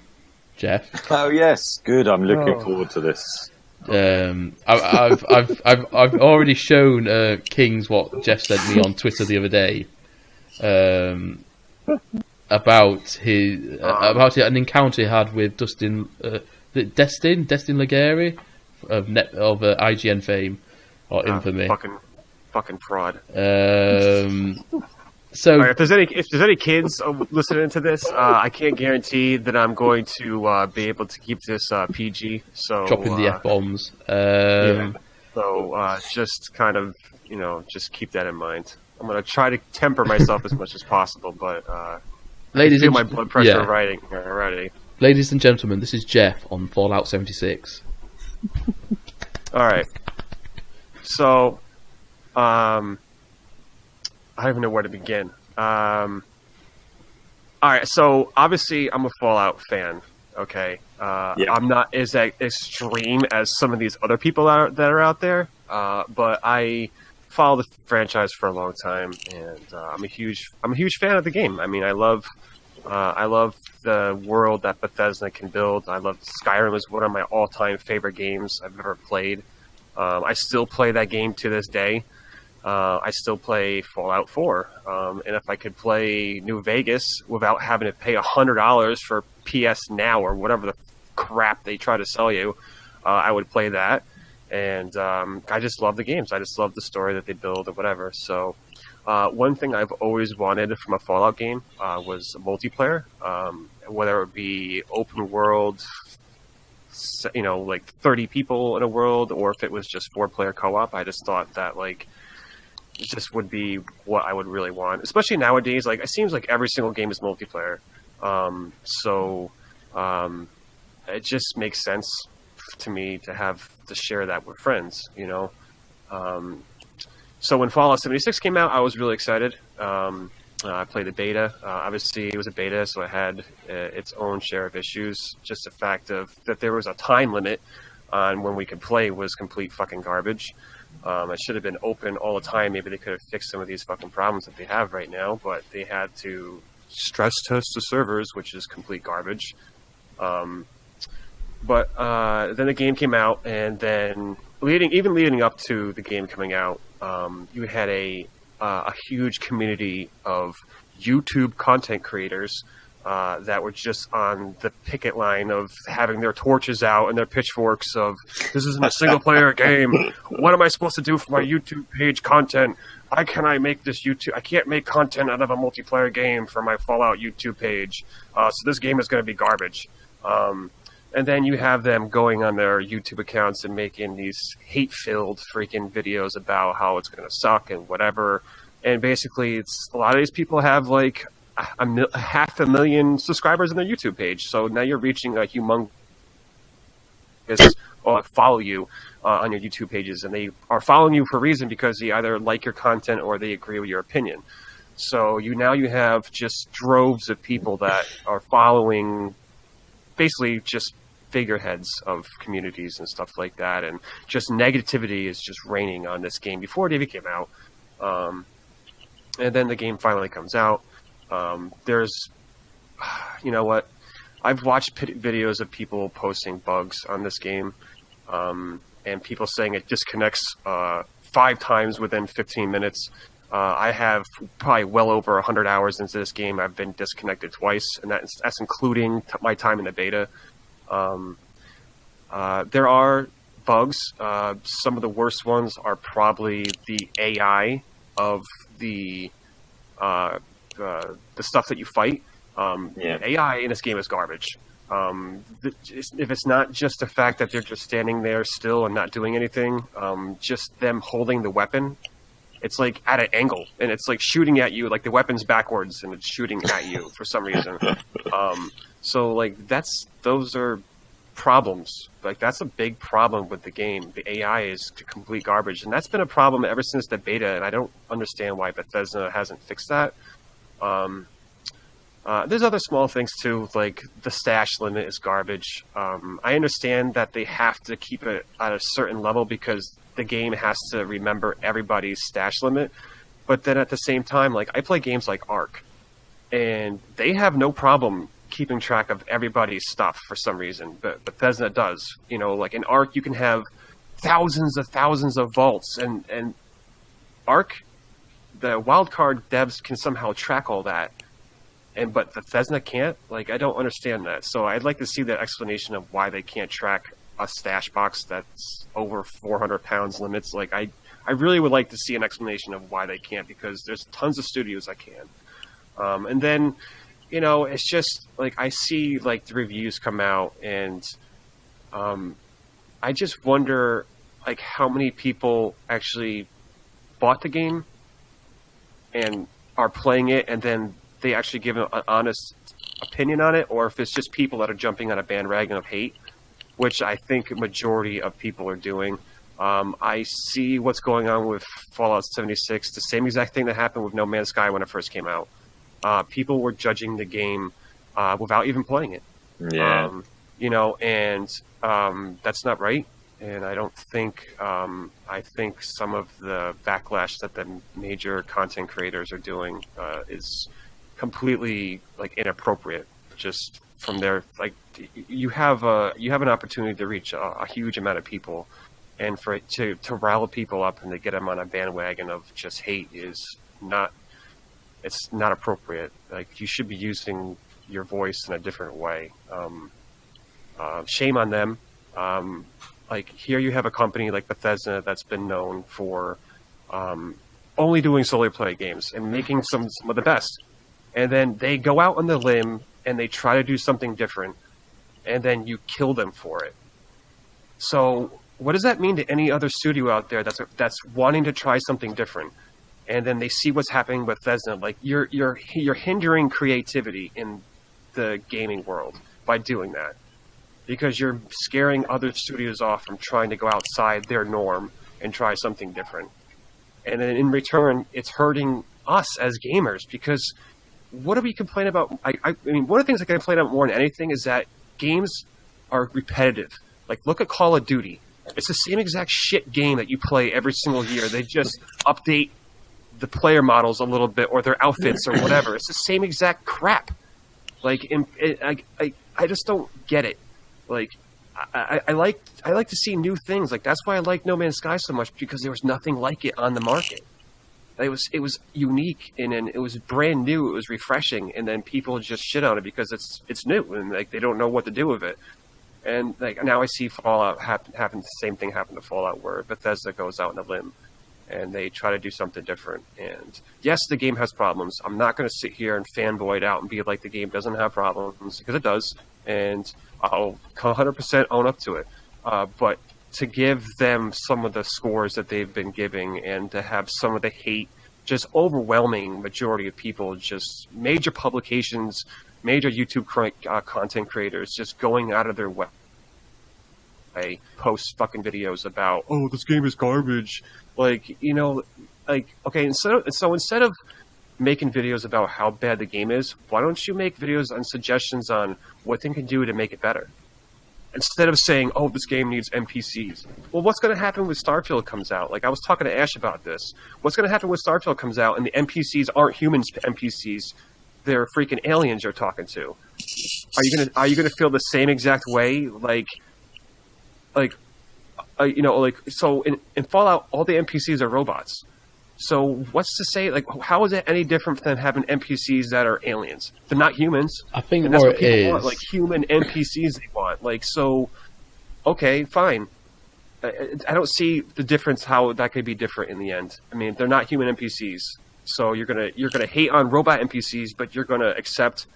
A: Jeff?
B: Oh, yes, good. I'm looking forward to this.
A: I've already shown Kings what Jeff sent me on Twitter the other day. About an encounter he had with Destin Legary of IGN fame or infamy.
C: Fucking fraud.
A: So
C: right, if there's any kids listening to this, I can't guarantee that I'm going to be able to keep this PG. So
A: dropping the F-bombs.
C: Yeah. So just kind of just keep that in mind. I'm going to try to temper myself as much as possible, but.
A: Ladies,
C: I feel my blood pressure rising already.
A: Ladies and gentlemen, this is Jeff on Fallout 76.
C: All right. So, I don't even know where to begin. All right. So, obviously, I'm a Fallout fan. Okay. I'm not as extreme as some of these other people that are out there, but I follow the franchise for a long time, and I'm a huge fan of the game. I mean, I love the world that Bethesda can build. I love Skyrim is one of my all-time favorite games I've ever played. I still play that game to this day. I still play Fallout 4, and if I could play New Vegas without having to pay $100 for PS Now or whatever the crap they try to sell you, I would play that. And I just love the games. I just love the story that they build or whatever. So one thing I've always wanted from a Fallout game was a multiplayer, whether it be open world, like 30 people in a world, or if it was just 4-player co-op. I just thought that like it just would be what I would really want, especially nowadays. Like it seems like every single game is multiplayer, so it just makes sense to me to share that with friends, you know. So when Fallout 76 came out, I was really excited. I played the beta. Obviously, it was a beta, so it had its own share of issues. Just the fact that there was a time limit on when we could play was complete fucking garbage. It should have been open all the time. Maybe they could have fixed some of these fucking problems that they have right now, but they had to stress test the servers, which is complete garbage. But then the game came out, and then leading up to the game coming out, you had a huge community of YouTube content creators that were just on the picket line of having their torches out and their pitchforks of, this isn't a single-player game. What am I supposed to do for my YouTube page content? How can I make this YouTube? I can't make content out of a multiplayer game for my Fallout YouTube page. So this game is going to be garbage. And then you have them going on their YouTube accounts and making these hate-filled freaking videos about how it's going to suck and whatever. And basically, a lot of these people have like 500,000 subscribers on their YouTube page. So now you're reaching a humongous follow you on your YouTube pages, and they are following you for a reason because they either like your content or they agree with your opinion. So you have just droves of people that are following basically just figureheads of communities and stuff like that, and just negativity is just raining on this game before it even came out. And then the game finally comes out. There's, you know what? I've watched videos of people posting bugs on this game, and people saying it disconnects 5 times within 15 minutes. I have probably well over 100 hours into this game. I've been disconnected twice, and that's including my time in the beta. There are bugs. Some of the worst ones are probably the AI of the stuff that you fight. AI in this game is garbage. If it's not just the fact that they're just standing there still and not doing anything, just them holding the weapon, it's like at an angle, and it's like shooting at you, like the weapon's backwards, and it's shooting at you for some reason. So like those are problems. Like that's a big problem with the game. The AI is complete garbage, and that's been a problem ever since the beta, and I don't understand why Bethesda hasn't fixed that. There's other small things too, like the stash limit is garbage. I understand that they have to keep it at a certain level because the game has to remember everybody's stash limit, but then at the same time, like I play games like Ark, and they have no problem keeping track of everybody's stuff for some reason, but Bethesda does. You know, like in Ark, you can have thousands of vaults, and Ark, the wildcard devs can somehow track all that, but Bethesda can't. Like, I don't understand that. So I'd like to see the explanation of why they can't track a stash box that's over 400 pounds limits. Like, I really would like to see an explanation of why they can't, because there's tons of studios that can. And then, you know, it's just like I see like the reviews come out, and I just wonder like how many people actually bought the game and are playing it, and then they actually give an honest opinion on it, or if it's just people that are jumping on a bandwagon of hate, which I think a majority of people are doing. I see what's going on with Fallout 76, the same exact thing that happened with No Man's Sky when it first came out. People were judging the game without even playing it.
B: Yeah.
C: You know, and that's not right. And I don't think, I think some of the backlash that the major content creators are doing is completely like inappropriate. Just from their, like, you have an opportunity to reach a huge amount of people, and for it to rile people up and to get them on a bandwagon of just hate is not. It's not appropriate. Like, you should be using your voice in a different way. Shame on them. Like, here you have a company like Bethesda that's been known for only doing solo play games and making some of the best. And then they go out on the limb and they try to do something different, and then you kill them for it. So what does that mean to any other studio out there that's wanting to try something different? And then they see what's happening with Bethesda. Like you're hindering creativity in the gaming world by doing that, because you're scaring other studios off from trying to go outside their norm and try something different. And then in return, it's hurting us as gamers, because what do we complain about? I mean, one of the things I complain about more than anything is that games are repetitive. Like, look at Call of Duty. It's the same exact shit game that you play every single year. They just update the player models a little bit, or their outfits or whatever. It's the same exact crap. Like, I just don't get it. Like, I like to see new things. Like, that's why I like No Man's Sky so much, because there was nothing like it on the market. It was unique, and it was brand new. It was refreshing, and then people just shit on it because it's new, and like they don't know what to do with it. And like now I see Fallout happen. The same thing happened to Fallout, where Bethesda goes out on a limb and they try to do something different. And yes, the game has problems. I'm not going to sit here and fanboy it out and be like the game doesn't have problems, because it does, and I'll 100% own up to it. But to give them some of the scores that they've been giving, and to have some of the hate, just overwhelming majority of people, just major publications, major YouTube content creators just going out of their way, post fucking videos about, oh, this game is garbage. Like, you know, like, okay, instead of making videos about how bad the game is, why don't you make videos on suggestions on what they can do to make it better? Instead of saying, oh, this game needs NPCs. Well, what's going to happen when Starfield comes out? Like, I was talking to Ash about this. What's going to happen when Starfield comes out and the NPCs aren't humans NPCs? They're freaking aliens you're talking to. Are you gonna feel the same exact way? So in Fallout, all the NPCs are robots. So what's to say, like, how is it any different than having NPCs that are aliens? They're not humans.
A: I think
C: and that's
A: more
C: what people
A: it is
C: want, like human NPCs they want. Like, so, okay, fine. I don't see the difference how that could be different in the end. I mean, they're not human NPCs. So you're gonna hate on robot NPCs, but you're gonna accept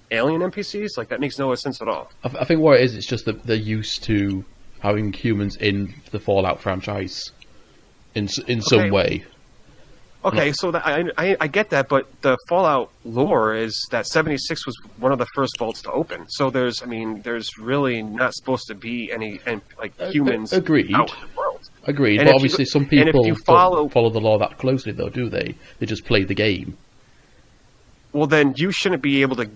C: alien NPCs? Like, that makes no sense at all.
A: I think what it is, it's just that they're used to having humans in the Fallout franchise in some way.
C: Okay, so that, I get that, but the Fallout lore is that 76 was one of the first vaults to open. So there's really not supposed to be any humans
A: Agreed.
C: out in the world.
A: Agreed, but obviously some people don't follow the law that closely, though, do they? They just play the game.
C: Well, then you shouldn't be able to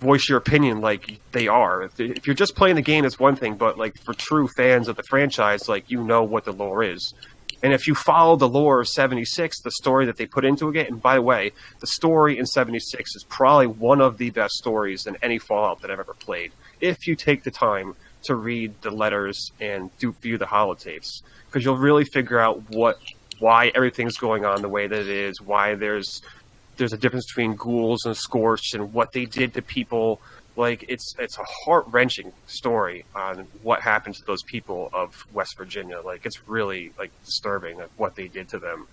C: voice your opinion like they are. If you're just playing the game, it's one thing, but like for true fans of the franchise, like, you know what the lore is. And if you follow the lore of 76, the story that they put into it, and by the way, the story in 76 is probably one of the best stories in any Fallout that I've ever played, if you take the time to read the letters and view the holotapes, because you'll really figure out why everything's going on the way that it is, why there's a difference between ghouls and scorched, and what they did to people. Like, it's a heart-wrenching story on what happened to those people of West Virginia. Like, it's really disturbing what they did to them.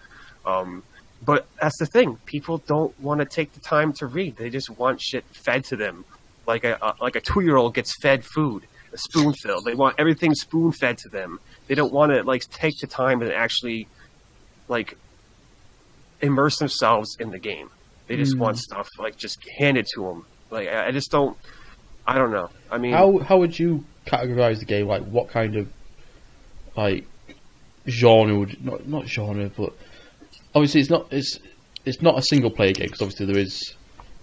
C: But that's the thing. People don't want to take the time to read. They just want shit fed to them. Like a 2-year-old gets fed food, a spoon-filled. They want everything spoon-fed to them. They don't want to take the time and actually immerse themselves in the game. They just want stuff just handed to them. Like, I just don't. I don't know. I mean,
A: how would you categorize the game? Like, what kind of genre would not genre, but obviously it's not a single player game, because obviously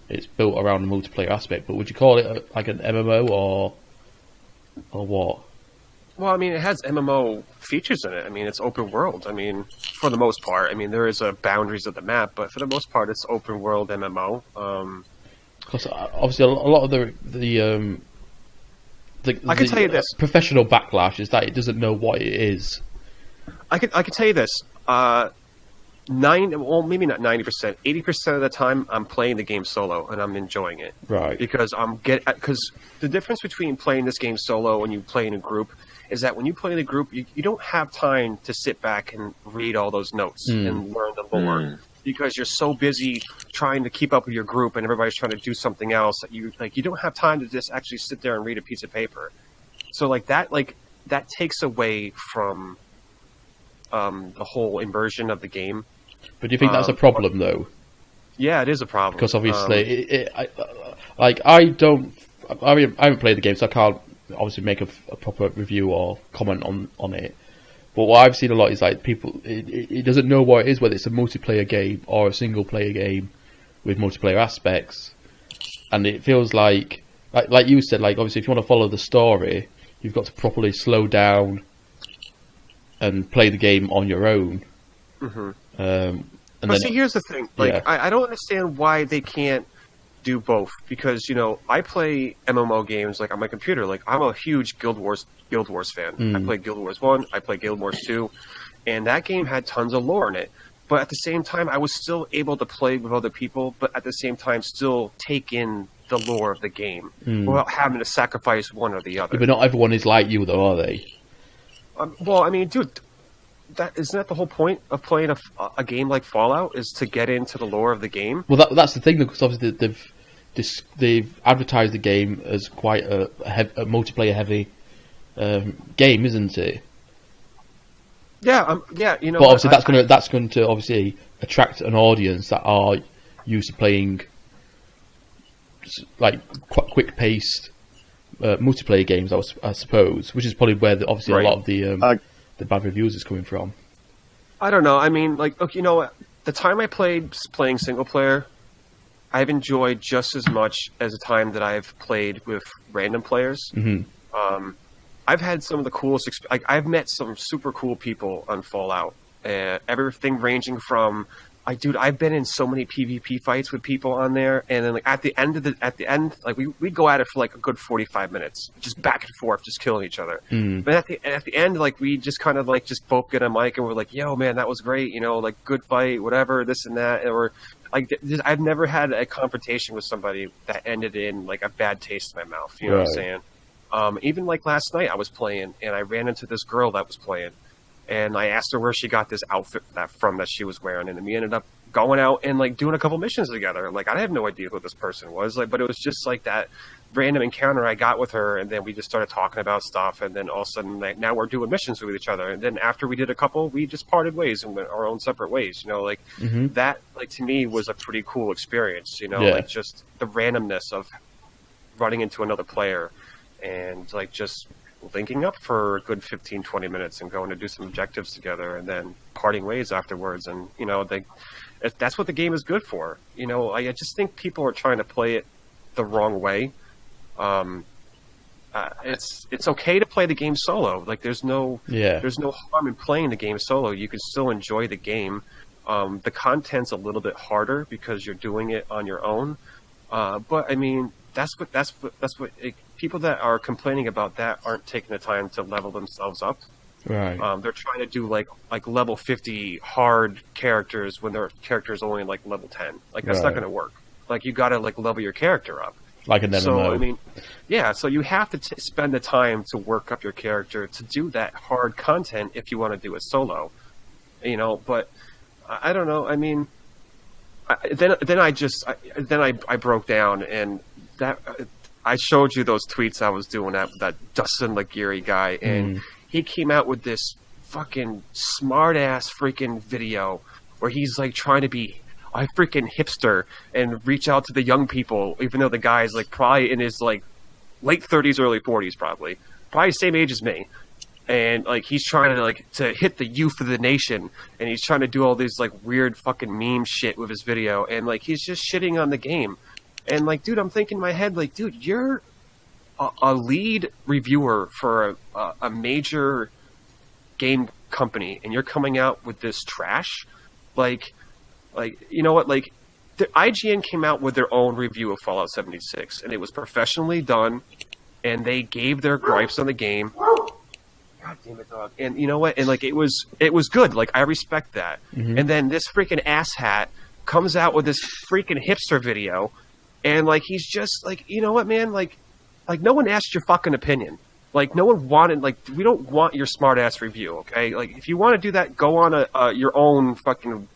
A: it's built around the multiplayer aspect. But would you call it like an MMO or what?
C: Well, I mean, it has MMO features in it. I mean, it's open world. I mean, for the most part. I mean, there is boundaries of the map, but for the most part, it's open world MMO.
A: Because obviously a lot of the
C: I can tell you this.
A: Professional backlash is that it doesn't know what it is.
C: I can tell you this. Maybe not 90%, 80% of the time I'm playing the game solo and I'm enjoying it.
A: Right.
C: Because because the difference between playing this game solo and you play in a group is that when you play in a group, you don't have time to sit back and read all those notes and learn the lore. Because you're so busy trying to keep up with your group and everybody's trying to do something else that you don't have time to just actually sit there and read a piece of paper. So that takes away from the whole immersion of the game.
A: But do you think that's a problem, though?
C: Yeah, it is a problem.
A: Because obviously, I haven't played the game, so I can't obviously make a proper review or comment on it. But what I've seen a lot is like people, it doesn't know what it is, whether it's a multiplayer game or a single player game with multiplayer aspects, and it feels like you said, like obviously if you want to follow the story, you've got to properly slow down and play the game on your own.
C: Mm-hmm.
A: But
C: see, here's the thing. Like, I don't understand why they can't do both. Because, I play MMO games, like, on my computer. Like, I'm a huge Guild Wars fan. I play Guild Wars 1, I play Guild Wars 2, and that game had tons of lore in it. But at the same time, I was still able to play with other people, but at the same time still take in the lore of the game without having to sacrifice one or the other.
A: Yeah, but not everyone is like you, though, are they?
C: Well, I mean, dude... isn't that the whole point of playing a game like Fallout, is to get into the lore of the game?
A: Well, that's the thing, because obviously they've advertised the game as quite a multiplayer heavy game, isn't it?
C: Yeah, yeah.
A: But obviously that's going to obviously attract an audience that are used to playing like quite quick paced multiplayer games, I suppose, which is probably where a lot of the bad reviews is coming from.
C: I don't know. I mean, like, look, the time I playing single player, I've enjoyed just as much as the time that I've played with random players. Mm-hmm. I've had some of the coolest. I've met some super cool people on Fallout. Everything ranging from, I've been in so many PvP fights with people on there, and then like at the end, like we go at it for like a good 45 minutes, just back and forth, just killing each other. But at the end, like we just kind of like just both get a mic and we're like, "Yo, man, that was great," like good fight, whatever, this and that. Or like I've never had a confrontation with somebody that ended in like a bad taste in my mouth. You know what I'm saying? Even like last night, I was playing and I ran into this girl that was playing. And I asked her where she got this outfit that she was wearing, and then we ended up going out and like doing a couple missions together. Like I had no idea who this person was, like, but it was just like that random encounter I got with her, and then we just started talking about stuff, and then all of a sudden, like, now we're doing missions with each other. And then after we did a couple, we just parted ways and went our own separate ways. That, like, to me was a pretty cool experience. Like just the randomness of running into another player and like just linking up for a good 15-20 minutes and going to do some objectives together and then parting ways afterwards. And that's what the game is good for. I just think people are trying to play it the wrong way. It's okay to play the game solo. Like there's no harm in playing the game solo. You can still enjoy the game. The content's a little bit harder because you're doing it on your own. But I mean, that's what people that are complaining about that aren't taking the time to level themselves up.
A: Right.
C: They're trying to do like level 50 hard characters when their character's only like level 10. Like that's not going to work. Like you got to like level your character up.
A: Like an MMO.
C: So I mean, yeah. So you have to spend the time to work up your character to do that hard content if you want to do it solo. But I don't know. I mean, then I broke down and that. I showed you those tweets I was doing at that Dustin Laguerre guy, and he came out with this fucking smart-ass freaking video where he's like trying to be a freaking hipster and reach out to the young people, even though the guy's like probably in his like late 30s, early 40s, probably the same age as me. And like he's trying to like to hit the youth of the nation, and he's trying to do all these like weird fucking meme shit with his video, and like he's just shitting on the game. And, like, dude, I'm thinking in my head, like, dude, you're a lead reviewer for a major game company, and you're coming out with this trash? Like, you know what? Like, the IGN came out with their own review of Fallout 76, and it was professionally done, and they gave their gripes on the game. God damn it, dog. And you know what? And, like, it was good. Like, I respect that. Mm-hmm. And then this freaking asshat comes out with this freaking hipster video. And, like, he's just, like, you know what, man? Like, no one asked your fucking opinion. Like, no one wanted, like, we don't want your smart-ass review, okay? Like, if you want to do that, go on your own fucking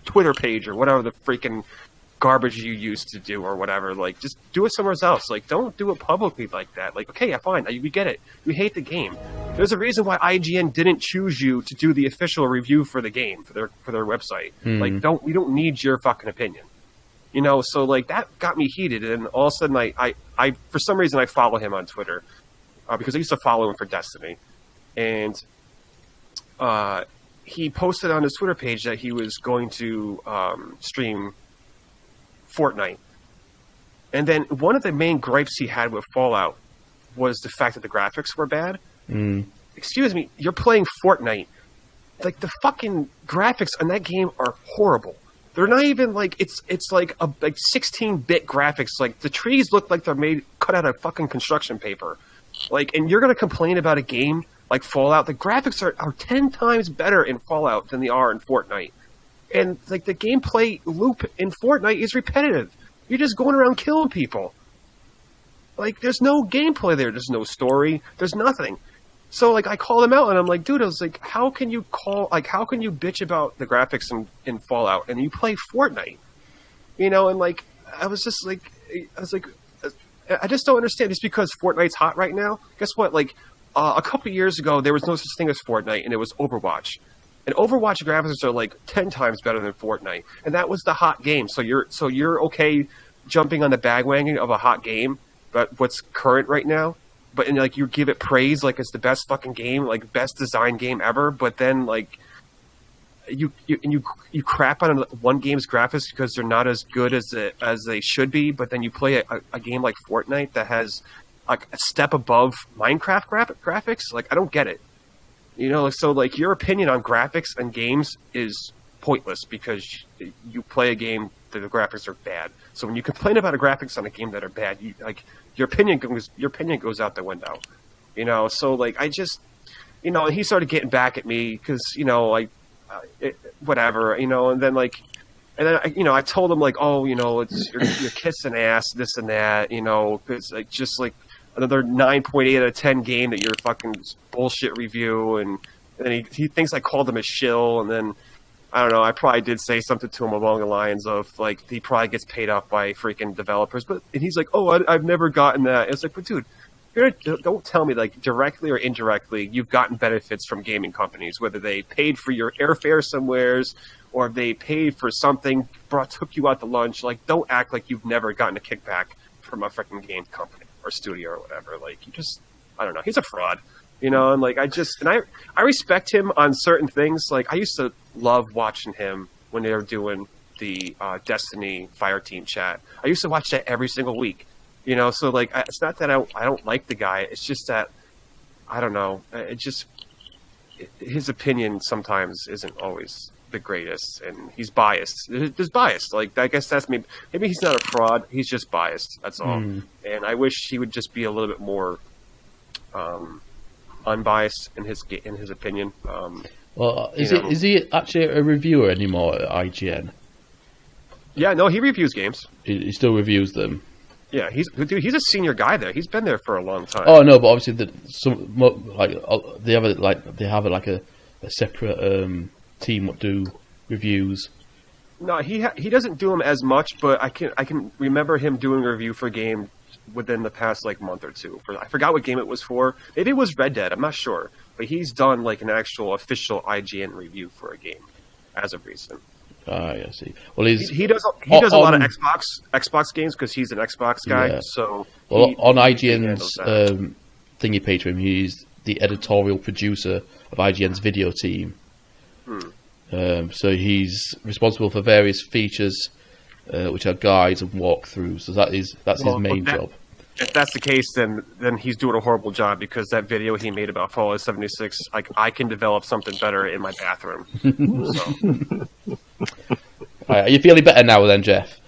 C: Twitter page or whatever the freaking garbage you used to do or whatever. Like, just do it somewhere else. Like, don't do it publicly like that. Like, okay, yeah, fine. We get it. We hate the game. There's a reason why IGN didn't choose you to do the official review for the game, for their website. Like, we don't need your fucking opinion. You know, so like that got me heated, and all of a sudden I for some reason I follow him on Twitter because I used to follow him for Destiny, and he posted on his Twitter page that he was going to stream Fortnite, and then one of the main gripes he had with Fallout was the fact that the graphics were bad. Excuse me, you're playing Fortnite. Like, the fucking graphics on that game are horrible. They're not even like it's like 16-bit graphics. Like, the trees look like they're cut out of fucking construction paper. Like, and you're gonna complain about a game like Fallout? The graphics are 10 times better in Fallout than they are in Fortnite. And like, the gameplay loop in Fortnite is repetitive. You're just going around killing people. Like, there's no gameplay there. There's no story. There's nothing. So, like, I called him out, and I'm like, dude, I was like, how can you bitch about the graphics in Fallout, and you play Fortnite? You know, and, like, I was like, I just don't understand. Just because Fortnite's hot right now, guess what? Like, a couple years ago, there was no such thing as Fortnite, and it was Overwatch. And Overwatch graphics are, like, 10 times better than Fortnite. And that was the hot game. So you're okay jumping on the bandwagon of a hot game, but what's current right now? But and like, you give it praise like it's the best fucking game, like best design game ever. But then like you crap on one game's graphics because they're not as good as they should be. But then you play a game like Fortnite that has like a step above Minecraft graphics. Like, I don't get it. You know, so like, your opinion on graphics and games is pointless because you play a game that the graphics are bad. So when you complain about the graphics on a game that are bad, your opinion goes out the window. You know, so like, I just, you know, he started getting back at me because, you know, like, whatever, you know, and then I told him like, oh, you know, you're kissing ass, this and that, you know, it's like just like another 9.8 out of 10 game that you're fucking bullshit review, and then he thinks I called him a shill, and then I don't know, I probably did say something to him along the lines of like, he probably gets paid off by freaking developers, and he's like, oh, I've never gotten that. It's like, but dude, don't tell me like directly or indirectly you've gotten benefits from gaming companies, whether they paid for your airfare somewheres or they paid for something, took you out to lunch. Like, don't act like you've never gotten a kickback from a freaking game company or studio or whatever. Like, I don't know, he's a fraud, you know. And like, I respect him on certain things. Like, I used to love watching him when they were doing the Destiny Fire Team chat. I used to watch that every single week. You know, so like, it's not that I don't like the guy. It's just that, I don't know. His opinion sometimes isn't always the greatest, and he's biased. There's bias. Like, I guess that's maybe he's not a fraud. He's just biased. That's all. And I wish he would just be a little bit more unbiased in his opinion.
A: Well, is he actually a reviewer anymore at IGN?
C: Yeah, no, he reviews games.
A: He still reviews them.
C: Yeah, he's a senior guy there. He's been there for a long time.
A: Oh no, but obviously they have a separate team that do reviews.
C: No, he doesn't do them as much, but I can remember him doing a review for a game within the past like month or two. I forgot what game it was for. Maybe it was Red Dead. I'm not sure, but he's done like an actual official IGN review for a game as of recent.
A: I see. Well,
C: he does a lot of Xbox games because he's an Xbox guy. Yeah. So
A: on IGN's thingy page for him, he's the editorial producer of IGN's video team. So he's responsible for various features, which are guides and walkthroughs. So that's his main job.
C: If that's the case, then he's doing a horrible job, because that video he made about Fallout 76, like, I can develop something better in my bathroom. So.
A: Are you feeling better now then, Jeff?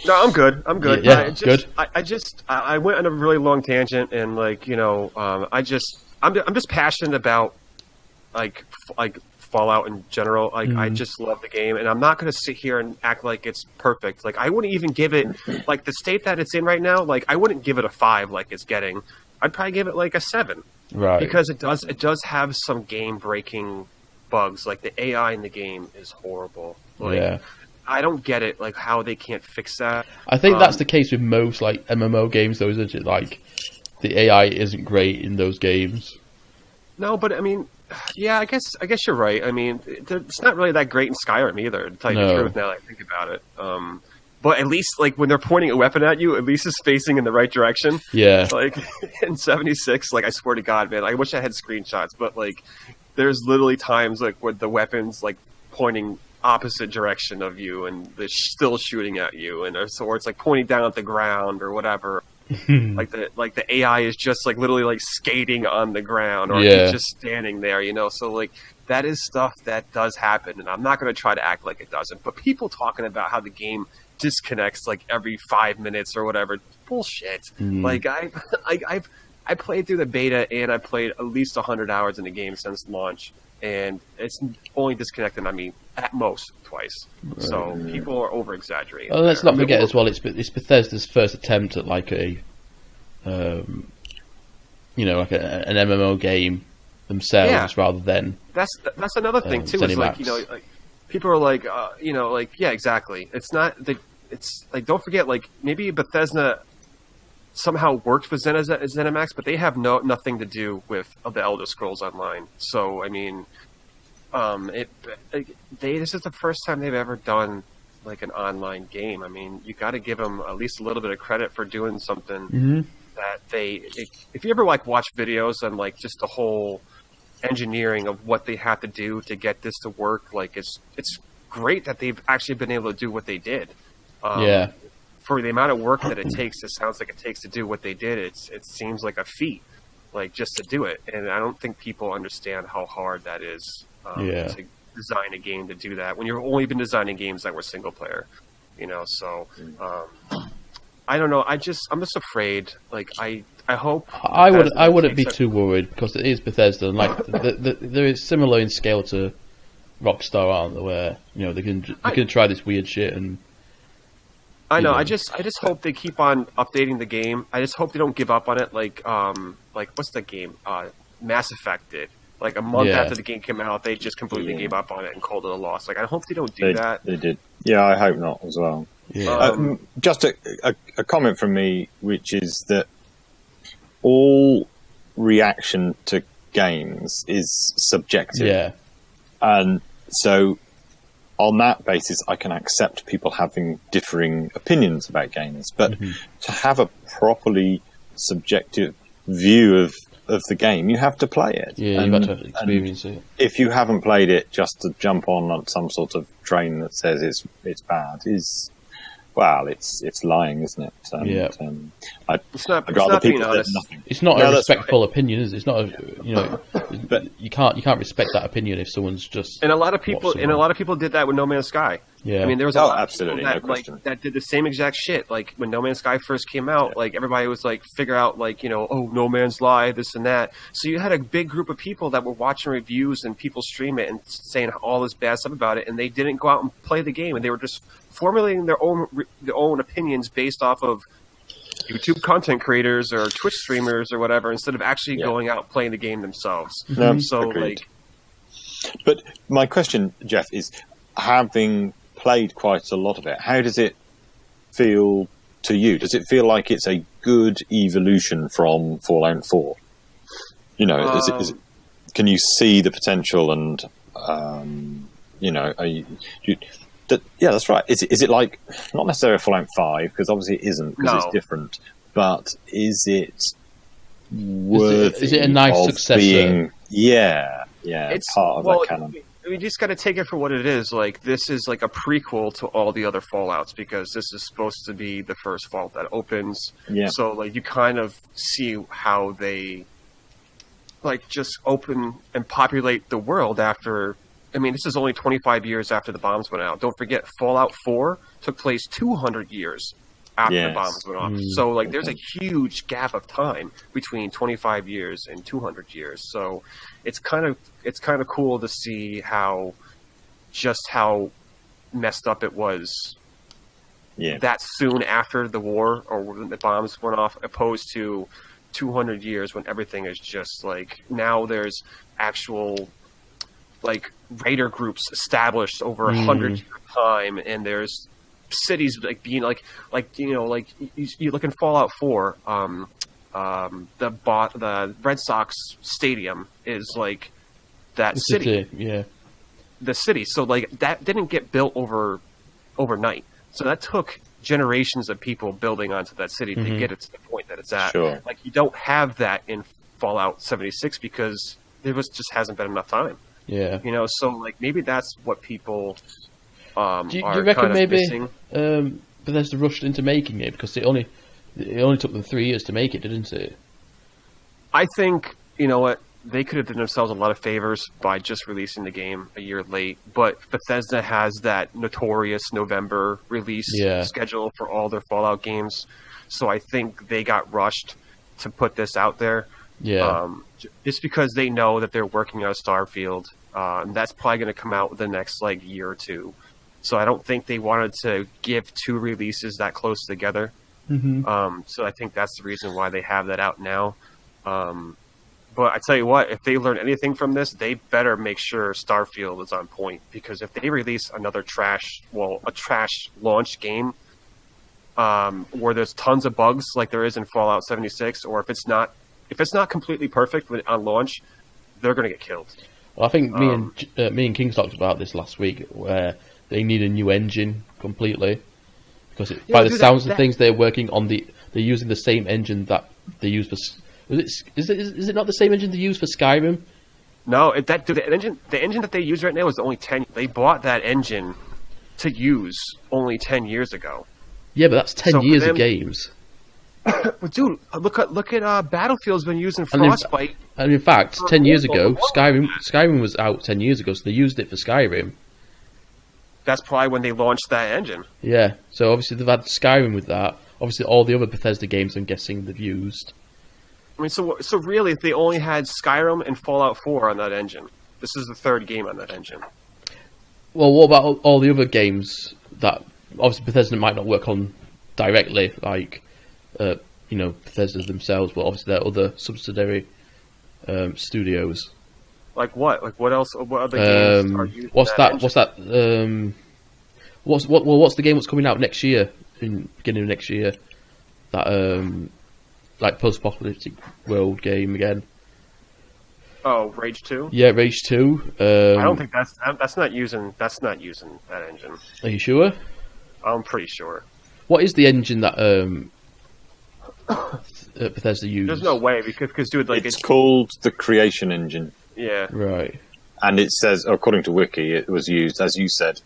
C: No, I'm good.
A: Yeah, good.
C: I went on a really long tangent, and like, you know, I'm just passionate about like Fallout in general. Like, I just love the game, and I'm not going to sit here and act like it's perfect. Like, I wouldn't even give it, like, the state that it's in right now, like, I wouldn't give it a 5 like it's getting. I'd probably give it like a 7.
A: Right.
C: Because it does have some game breaking bugs. Like, the AI in the game is horrible. Like,
A: yeah.
C: I don't get it, like how they can't fix that.
A: I think that's the case with most like MMO games, though, isn't it? Like the AI isn't great in those games.
C: No, but I mean, yeah, I guess you're right. I mean, it's not really that great in Skyrim either, to tell you the truth. Now that I think about it, but at least like when they're pointing a weapon at you, at least it's facing in the right direction.
A: Yeah.
C: Like in 76, like I swear to God, man, I wish I had screenshots, but like there's literally times like where the weapon's like pointing opposite direction of you and they're still shooting at you, and or it's like pointing down at the ground or whatever. like the AI is just like literally like skating on the ground, or it's just standing there, you know. So like that is stuff that does happen, and I'm not going to try to act like it doesn't. But people talking about how the game disconnects like every 5 minutes or whatever, bullshit. Like I played through the beta and I played at least 100 hours in the game since launch, and it's only disconnected, I mean, at most twice. Right. So people are over exaggerating.
A: Well, let's not forget as well, it's Bethesda's first attempt at like a like an MMO game themselves, rather than
C: that's another thing too. Is like, like people are like exactly. It's not it's like, don't forget, like maybe Bethesda somehow worked with ZeniMax, but they have nothing to do with the Elder Scrolls Online. So I mean, this is the first time they've ever done like an online game. I mean, you got to give them at least a little bit of credit for doing something that if you ever like watch videos on like just the whole engineering of what they have to do to get this to work, like it's great that they've actually been able to do what they did. For the amount of work that it takes, it sounds like it takes to do what they did. It seems like a feat, like just to do it. And I don't think people understand how hard that is to design a game to do that when you've only been designing games that were single player, you know. So I don't know. I'm just afraid. Like I hope
A: I wouldn't be too worried, because it is Bethesda, and like there is similar in scale to Rockstar, aren't there? Where they can try this weird shit and.
C: I know. I just hope they keep on updating the game. I just hope they don't give up on it. Like what's the game? Mass Effect did. Like a month after the game came out, they just completely gave up on it and called it a loss. Like I hope they don't do that.
B: They did. Yeah, I hope not as well. Yeah. Just a comment from me, which is that all reaction to games is subjective.
A: Yeah.
B: And so, on that basis, I can accept people having differing opinions about games, but to have a properly subjective view of the game, you have to play it.
A: Yeah, you've got to experience it.
B: If you haven't played it, just to jump on some sort of train that says it's bad is, well, it's lying, isn't it?
C: It's not being honest.
A: It's not a respectful opinion, is it? It's not but you can't respect that opinion if someone's just.
C: And a lot of people did that with No Man's Sky.
A: Yeah,
C: I mean, there was a lot
B: absolutely
C: of people that did the same exact shit. Like when No Man's Sky first came out, like everybody was like figure out like oh, No Man's Lie, this and that. So you had a big group of people that were watching reviews and people stream it and saying all this bad stuff about it, and they didn't go out and play the game, and they were just formulating their own opinions based off of YouTube content creators or Twitch streamers or whatever, instead of actually going out and playing the game themselves.
B: Agreed. But my question, Jeff, is having played quite a lot of it, how does it feel to you? Does it feel like it's a good evolution from Fallout 4? Is it, can you see the potential and yeah, that's right. Is it like, not necessarily Fallout 5, because obviously it isn't, because it's different, but is it worthy?
A: Is it a nice successor?
B: It's part of that canon.
C: We just got to take it for what it is. Like, this is like a prequel to all the other Fallouts, because this is supposed to be the first Fallout that opens. Yeah. So, like, you kind of see how they, like, just open and populate the world after. I mean, this is only 25 years after the bombs went out. Don't forget, Fallout 4 took place 200 years after the bombs went off. So, like, there's a huge gap of time between 25 years and 200 years. So, it's kind of cool to see how messed up it was that soon after the war or when the bombs went off, opposed to 200 years when everything is just like, now there's actual, like, raider groups established over 100 years of time, and there's cities like being like you look in Fallout 4. The Red Sox stadium is like that city.
A: Yeah.
C: The city. So like that didn't get built overnight. So that took generations of people building onto that city to get it to the point that it's at.
B: Sure.
C: Like you don't have that in Fallout 76 because there just hasn't been enough time.
A: Yeah.
C: So like maybe that's what people
A: do you
C: are
A: reckon
C: kind of
A: maybe
C: missing.
A: Bethesda rushed into making it because it only took them 3 years to make it, didn't it?
C: I think, you know what, they could have done themselves a lot of favors by just releasing the game a year late, but Bethesda has that notorious November release schedule for all their Fallout games, so I think they got rushed to put this out there.
A: Yeah.
C: Just because they know that they're working on Starfield, and that's probably going to come out within the next year or two. So I don't think they wanted to give 2 releases that close together. So I think that's the reason why they have that out now. But I tell you what, if they learn anything from this, they better make sure Starfield is on point, because if they release another a trash launch game, where there's tons of bugs like there is in Fallout 76, or if it's not completely perfect on launch, they're going to get killed.
A: Well, I think me and Kings talked about this last week, where they need a new engine completely, because by the sounds of things, they're working on they're using the same engine that they use for. Is it not the same engine they use for Skyrim?
C: No, the engine that they use right now is only 10. They bought that engine to use only 10 years ago.
A: Yeah, but that's 10 years of games.
C: Well, dude, look at Battlefield's been using Frostbite.
A: And in fact, 10 years ago, Skyrim was out 10 years ago, so they used it for Skyrim.
C: That's probably when they launched that engine.
A: Yeah, so obviously they've had Skyrim with that. Obviously, all the other Bethesda games, I'm guessing, they've used.
C: I mean, so really, if they only had Skyrim and Fallout 4 on that engine, this is the 3rd game on that engine.
A: Well, what about all the other games that obviously Bethesda might not work on directly, like Bethesda themselves, but obviously there are other subsidiary studios.
C: Like what? Like what else? What other games are using
A: What's
C: that?
A: What's that? What's the game that's coming out next year? In beginning of next year, that like post-apocalyptic world game again.
C: Oh, Rage 2?
A: Yeah, Rage 2.
C: I don't think that's not using that engine.
A: Are you sure?
C: I'm pretty sure.
A: What is the engine that Bethesda uses?
C: There's no way, because dude,
B: it's called the Creation Engine.
C: Yeah.
A: Right.
B: And it says, according to Wiki, it was used, as you said,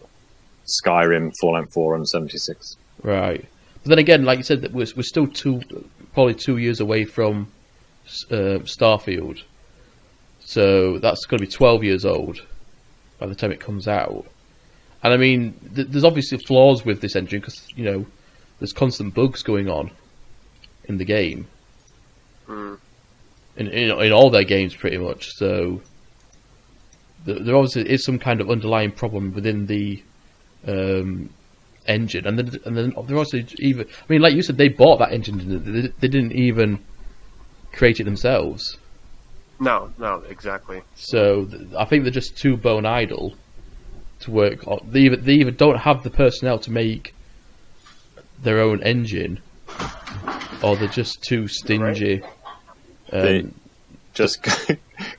B: Skyrim, Fallout 4, and 76.
A: Right. But then again, like you said, that we're still probably 2 years away from Starfield. So that's going to be 12 years old by the time it comes out. And I mean, there's obviously flaws with this engine because, there's constant bugs going on in the game. In all their games, pretty much. So there obviously is some kind of underlying problem within the engine, and then they're also even. I mean, like you said, they bought that engine. They didn't even create it themselves.
C: No, exactly.
A: So I think they're just too bone idle to work. They either don't have the personnel to make their own engine, or they're just too stingy.
B: Right. Just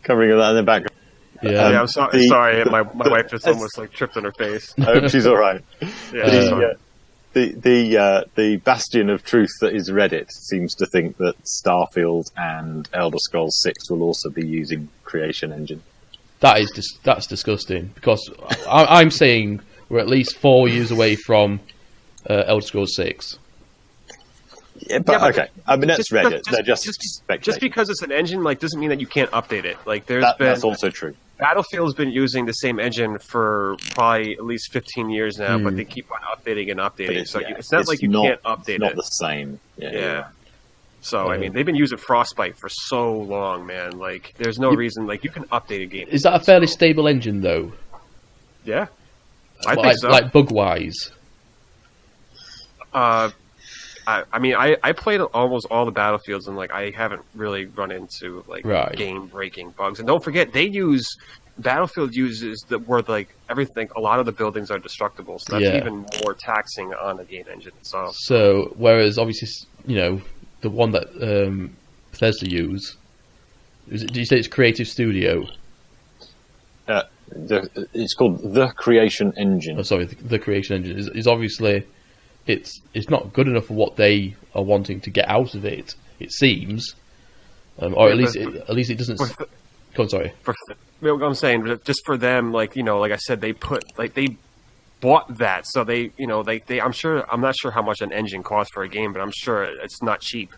B: covering that in the background.
C: Yeah, I'm sorry. My wife just almost tripped on her face.
B: I hope she's all right.
C: Yeah.
B: The bastion of truth that is Reddit seems to think that Starfield and Elder Scrolls 6 will also be using Creation Engine.
A: That's disgusting, because I'm saying we're at least 4 years away from Elder Scrolls 6.
B: Yeah, but okay. I mean, that's Reddit. They're just speculating.
C: Just because it's an engine, doesn't mean that you can't update it.
B: That's also true.
C: Battlefield's been using the same engine for probably at least 15 years now, but they keep on updating and updating. It's not like you can't update it.
B: It's not the same. Yeah.
C: So, I mean, they've been using Frostbite for so long, man. There's no reason. You can update a game.
A: Is that a fairly stable engine, though?
C: Yeah. I think so.
A: Bug-wise?
C: I mean, I played almost all the Battlefields, and I haven't really run into game breaking bugs. And don't forget, they use Battlefield uses where like everything, a lot of the buildings are destructible, so that's even more taxing on the game engine itself.
A: So whereas obviously, the one that Bethesda use, did you say it's Creative Studio?
B: It's called the Creation Engine.
A: Oh, sorry, the Creation Engine is obviously it's not good enough for what they are wanting to get out of it. It seems, or at least it doesn't. Go on, sorry.
C: What I'm saying, just for them, like I said, they bought that, so they I'm not sure how much an engine costs for a game, but I'm sure it's not cheap.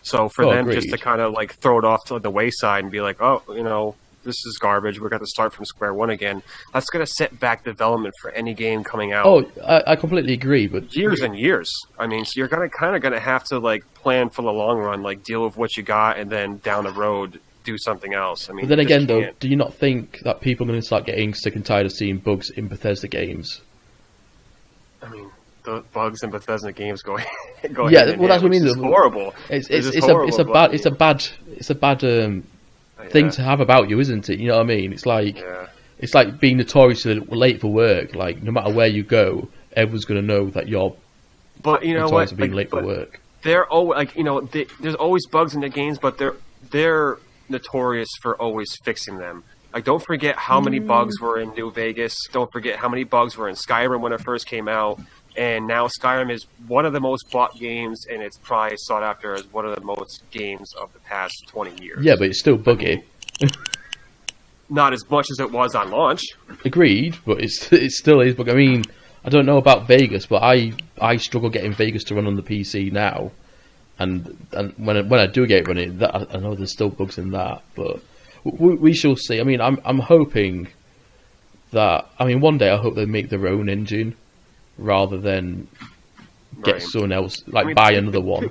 C: So for them just to kind of like throw it off to the wayside and be like, oh, this is garbage, we're going to start from square one again, that's going to set back development for any game coming out.
A: Oh, I completely agree, but
C: years and years. I mean, so you're going to have to like plan for the long run, like deal with what you got, and then down the road do something else. I mean,
A: but then again, though, do you not think that people are going to start getting sick and tired of seeing bugs in Bethesda games?
C: I mean, the bugs in Bethesda games going.
A: Yeah, well, that's what I mean.
C: It's horrible.
A: It's a bad thing to have about you, isn't it? You know what I mean? It's like being notoriously late for work. Like no matter where you go, everyone's going to know that you're.
C: But you know what?
A: Being late for work.
C: They're always there's always bugs in the games, but they're notorious for always fixing them. Like, don't forget how many bugs were in New Vegas. Don't forget how many bugs were in Skyrim when it first came out. And now Skyrim is one of the most bought games, and it's probably sought after as one of the most games of the past 20 years.
A: Yeah, but it's still buggy.
C: Not as much as it was on launch.
A: Agreed, but it still is buggy. I mean, I don't know about Vegas, but I struggle getting Vegas to run on the PC now. And when I do get it running, I know there's still bugs in that, but we shall see. I mean, I'm hoping that one day I hope they make their own engine rather than get someone else buy another one.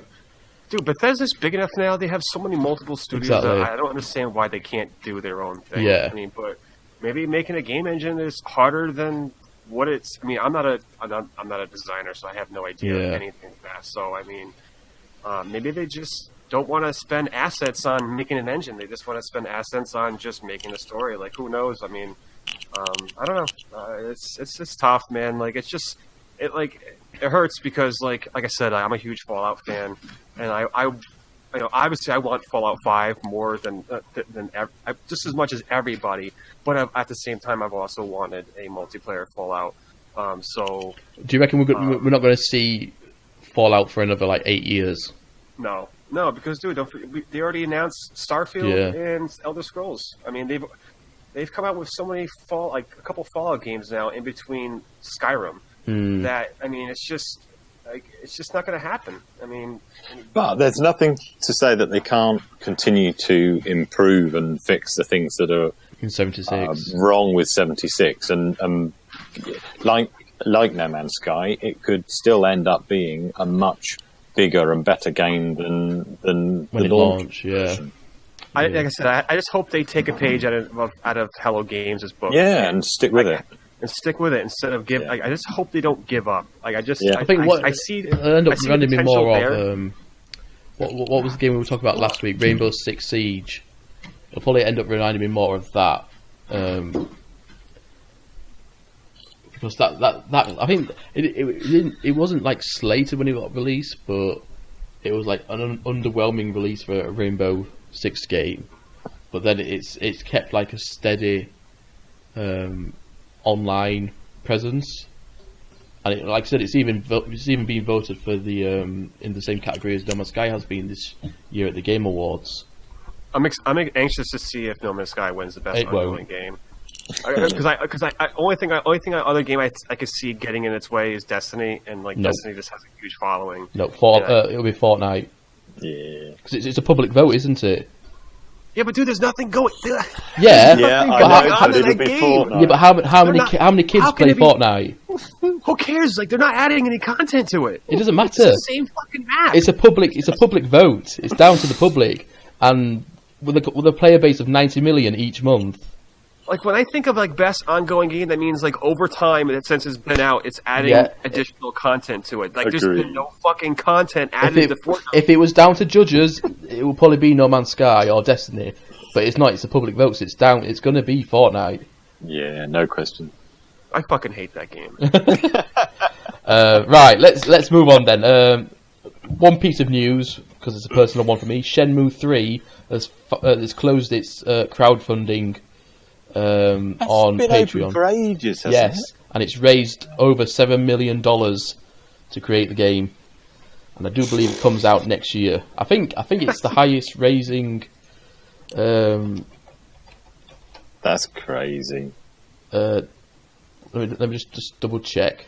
C: Dude, Bethesda's big enough now. They have so many multiple studios. Exactly. That I don't understand why they can't do their own thing.
A: Yeah.
C: I mean, but maybe making a game engine is harder than what it's. I mean, I'm not a designer, so I have no idea anything like that. So I mean. Maybe they just don't want to spend assets on making an engine. They just want to spend assets on just making a story. Like, who knows? I mean, I don't know. It's tough, man. Like, it hurts because, like I said, I'm a huge Fallout fan, and I obviously I want Fallout 5 more than just as much as everybody. But at the same time, I've also wanted a multiplayer Fallout. So,
A: do you reckon we're not going to see Fallout for another 8 years?
C: No, because dude, they already announced Starfield and Elder Scrolls. I mean, they've come out with so many a couple Fallout games now in between Skyrim that it's just not going to happen. I mean,
B: but there's nothing to say that they can't continue to improve and fix the things that are
A: in 76
B: wrong with 76, and like No Man's Sky, it could still end up being a much bigger and better game than
A: when it launched.
C: Like I said, I just hope they take a page out of Hello Games' book.
B: Yeah, and stick with it.
C: And stick with it instead of give. I just hope they don't give up.
A: I think I see. It'll end up reminding me more of what was the game we were talking about last week? Rainbow Six Siege. It'll probably end up reminding me more of that. Because that I think it wasn't slated when it got released, but it was an underwhelming release for a Rainbow Six game. But then it's kept a steady online presence, and like I said, it's even been voted for the in the same category as No Man's Sky has been this year at the Game Awards.
C: I'm anxious to see if No Man's Sky wins the best ongoing game. Because only other game I could see getting in its way is Destiny, and Destiny just has a huge following.
A: No, it'll be Fortnite.
B: Yeah,
A: because it's a public vote, isn't it?
C: Yeah, but dude, there's nothing going.
A: Yeah,
B: but it'll be Fortnite.
A: Yeah, but how many kids play Fortnite?
C: Who cares? They're not adding any content to it.
A: It doesn't matter.
C: It's the same fucking map.
A: It's a public vote. It's down to the public, and with a player base of 90 million each month.
C: When I think of best ongoing game, that means over time, since it's been out, it's adding additional content to it. There's been no fucking content added to Fortnite.
A: If it was down to judges, it would probably be No Man's Sky or Destiny, but it's not. It's a public vote, so it's down. It's going to be Fortnite.
B: Yeah, no question.
C: I fucking hate that game.
A: Right, let's move on then. One piece of news, because it's a personal one for me. Shenmue 3 has closed its crowdfunding on
B: been
A: Patreon
B: open for ages, hasn't it?
A: And it's raised over $7 million to create the game, and I do believe it comes out next year. I think it's the highest raising.
B: That's crazy.
A: Let me just double check.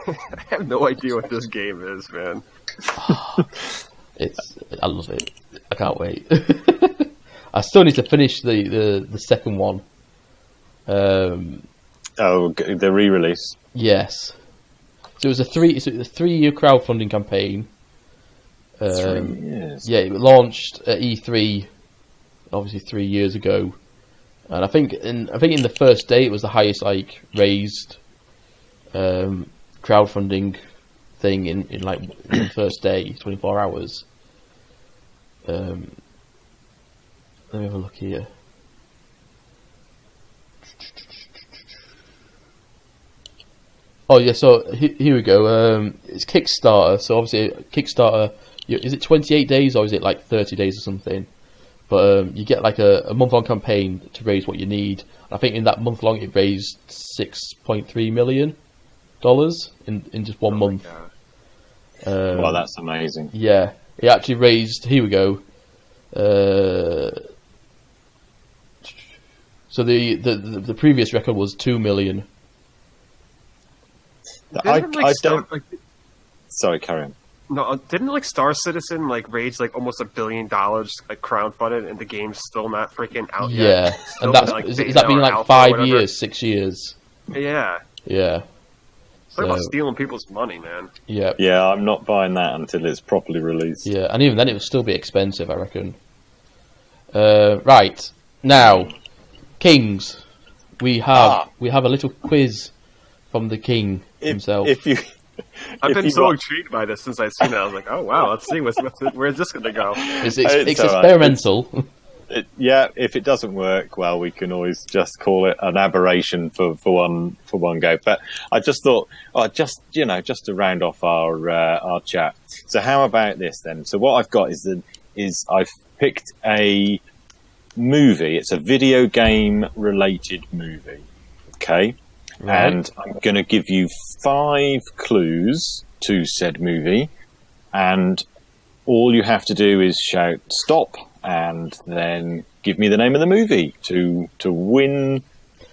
C: I have no idea what this game is, man.
A: I love it. I can't wait. I still need to finish the second one.
B: The re-release.
A: Yes. So it was a 3-year crowdfunding campaign.
B: 3 years.
A: Yeah, it launched at E3, obviously 3 years ago, and I think in the first day it was the highest raised crowdfunding thing in the first day, 24 hours. Let me have a look here. Oh yeah, so here we go. It's Kickstarter. So obviously Kickstarter, is it 28 days or is it like 30 days or something? But you get like a month-long campaign to raise what you need. I think in that month-long it raised $6.3 million in just 1 month.
B: Well, that's amazing.
A: Yeah, it actually raised. Here we go. So the previous record was $2 million.
B: I don't. Sorry, carry on.
C: No, didn't Star Citizen raise almost $1 billion crowdfunded, and the game's still not freaking out yet?
A: Yeah,
C: Still
A: and that's is that been 5 years, 6 years?
C: Yeah.
A: Yeah.
C: Talk about stealing people's money, man.
A: Yeah.
B: Yeah, I'm not buying that until it's properly released.
A: Yeah, and even then it would still be expensive, I reckon. Right now, Kings, we have a little quiz from the King himself.
C: I've been so intrigued by this since I've seen it. I was like, oh wow, let's see where's this going to go.
A: It's experimental.
B: If it doesn't work, well, we can always just call it an aberration for one go. But I just thought, just to round off our chat. So how about this then? So what I've got is I've picked a movie. It's a video game related movie. Okay. Right. And I'm going to give you 5 clues to said movie, and all you have to do is shout stop and then give me the name of the movie to win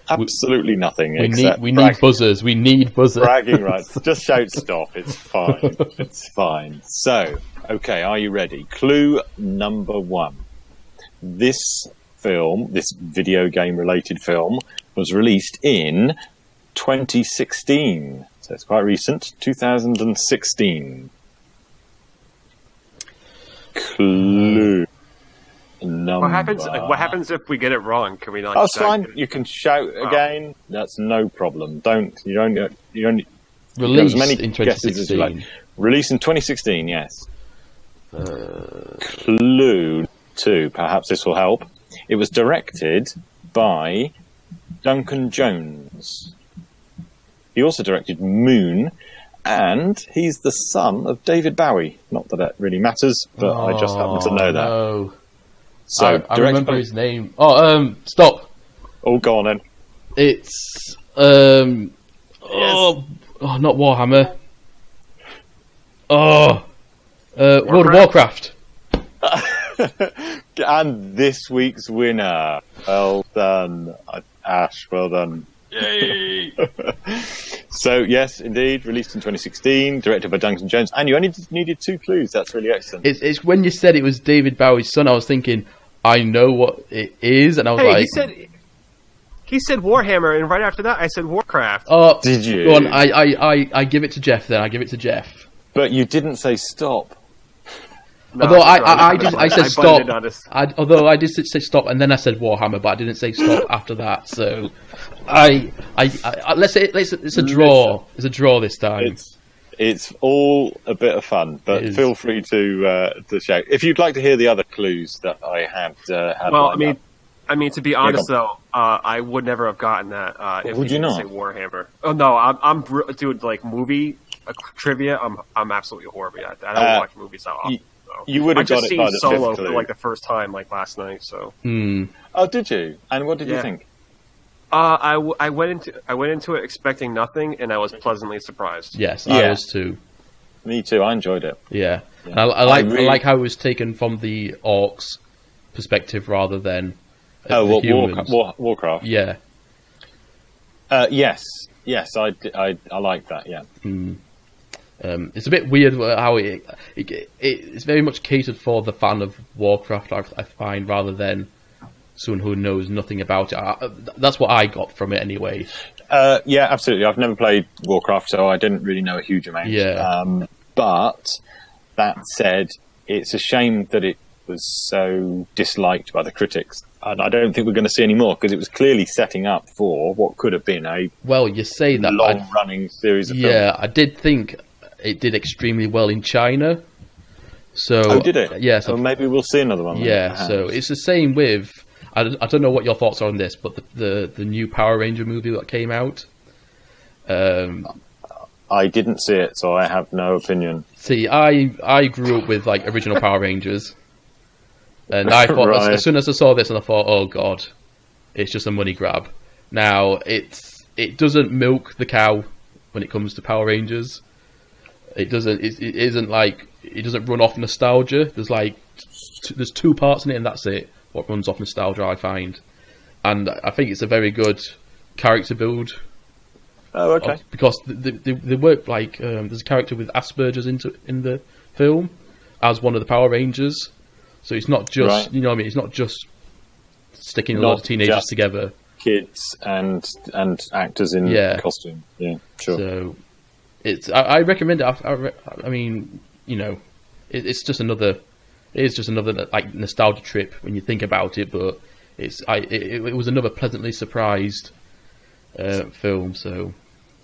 B: absolutely nothing.
A: We need buzzers. We need buzzers.
B: Bragging rights. Just shout stop. It's fine. It's fine. So, okay, are you ready? Clue number 1. This film, this video game related film, was released in 2016, so it's quite recent. 2016. Clue number.
C: What happens if we get it wrong? Can we not?
B: That's fine. You can shout again. That's no problem. You don't
A: release
B: as many
A: in
B: guesses as you
A: 2016.
B: like. Release in 2016. Yes. Clue 2. Perhaps this will help. It was directed by Duncan Jones. He also directed Moon, and he's the son of David Bowie. Not that it really matters, but I just happen to know that.
A: No.
B: So
A: I remember his name. Stop.
B: Oh, go on then.
A: It's not Warhammer. World of Warcraft.
B: And this week's winner. Well done, Ash. Well done.
A: Yay!
B: So, yes, indeed, released in 2016, directed by Duncan Jones, and you only needed 2 clues. That's really excellent.
A: It's when you said it was David Bowie's son, I was thinking, I know what it is, and I was
C: he said Warhammer, and right after that, I said Warcraft.
A: Oh,
B: did you?
A: Go on, I give it to Jeff then. I give it to Jeff.
B: But you didn't say stop.
A: No, although I said stop. Although I did say stop, and then I said Warhammer, but I didn't say stop after that. So, let's say it's a draw. It's a draw this time.
B: It's all a bit of fun, but feel free to shout if you'd like to hear the other clues that I had.
C: Well, I I mean, to be honest though, I would never have gotten that if
B: Would
C: you
B: you
C: didn't
B: not?
C: say Warhammer. Oh no, dude, like movie trivia. I'm absolutely horrible at that. I don't watch movies that often. So.
B: You would have got
C: just
B: it
C: seen
B: by the
C: Solo
B: fifth
C: for
B: clue.
C: like the first time, like last night. So.
B: Oh, did you? And what did you think?
C: I went into it expecting nothing, and I was pleasantly surprised.
A: Yes, I was too.
B: Me too. I enjoyed it.
A: Yeah,
B: Yeah.
A: I like how it was taken from the orcs' perspective rather than the humans.
B: Warcraft.
A: Yeah.
B: Yes, I like that. Yeah.
A: It's a bit weird how it's very much catered for the fan of Warcraft, I find, rather than someone who knows nothing about it. That's what I got from it anyway.
B: Yeah, absolutely. I've never played Warcraft, so I didn't really know a huge amount.
A: Yeah.
B: But that said, it's a shame that it was so disliked by the critics. And I don't think we're going to see any more, because it was clearly setting up for what could have been a
A: you say that
B: long-running series of films.
A: Yeah, I did think it did extremely well in China. So,
B: did it?
A: Yeah. So
B: maybe we'll see another one.
A: Yeah, so it's the same with... I don't know what your thoughts are on this, but the new Power Ranger movie that came out...
B: I didn't see it, so I have no opinion.
A: See, I grew up with like original Power Rangers, and I thought
B: Right.
A: as soon as I saw this, and I thought, oh god, it's just a money grab. Now it doesn't milk the cow when it comes to Power Rangers. It doesn't. It isn't like it doesn't run off nostalgia. There's two parts in it, and that's it. What runs off nostalgia, I find, and I think it's a very good character build.
B: Oh, okay.
A: Because they work like there's a character with Asperger's in the film as one of the Power Rangers, so it's not just you know what I mean. It's not just sticking a lot of teenagers together.
B: Kids and actors in costume. Yeah, sure.
A: So I recommend it. I mean, you know, it's just another. It is just another like nostalgia trip when you think about it, but it was another pleasantly surprised film. So.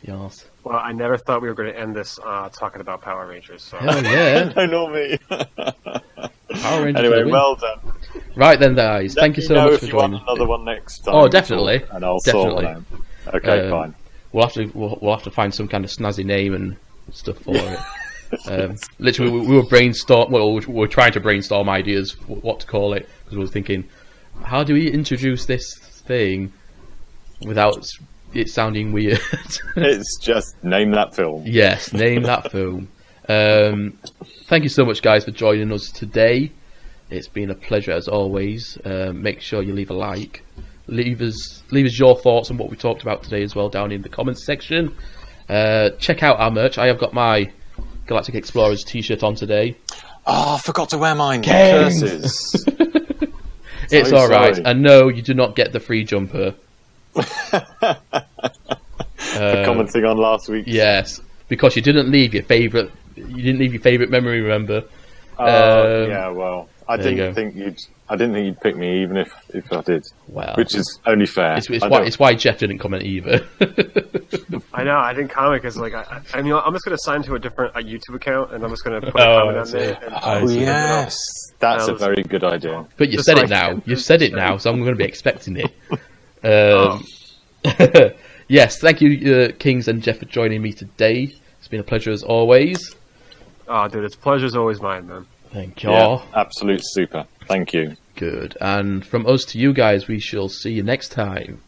A: Yes.
C: Well, I never thought we were going to end this talking about Power Rangers. So.
A: Hell yeah.
B: No, not me.
A: Power Rangers.
B: Anyway, well done.
A: Right then, guys. Thank you so much for
B: joining.
A: joining.
B: Want another one next time.
A: Oh, definitely.
B: And I'll
A: definitely.
B: sort it out. Okay, fine.
A: We'll have to find some kind of snazzy name and stuff for it. Literally, we were brainstorm. Well, we were trying to brainstorm ideas what to call it, because we were thinking, how do we introduce this thing without it sounding weird?
B: It's just name that film.
A: Yes, name that film. Thank you so much, guys, for joining us today. It's been a pleasure as always. Make sure you leave a like. Leave us your thoughts on what we talked about today as well down in the comments section. Check out our merch. I have got my Galactic Explorers t-shirt on today.
B: Oh, I forgot to wear mine. Curses.
A: It's alright. And no, you do not get the free jumper.
B: Commenting on last week.
A: Yes, because you didn't leave your favourite memory, remember?
B: Yeah, well, I didn't think you'd pick me, even if I did.
A: Well,
B: which is only fair.
A: It's why Jeff didn't comment either.
C: I know, I didn't comment because I'm just going to sign to a different YouTube account, and I'm just going to put a comment on there.
B: Yes, that's a very good idea.
A: But you said it now. You've said it now, so I'm going to be expecting it. Yes, thank you, Kings and Jeff, for joining me today. It's been a pleasure as always.
C: Oh, dude, it's pleasure's always mine, man.
A: Thank you.
B: Yeah, absolute super. Thank you.
A: Good. And from us to you guys, we shall see you next time.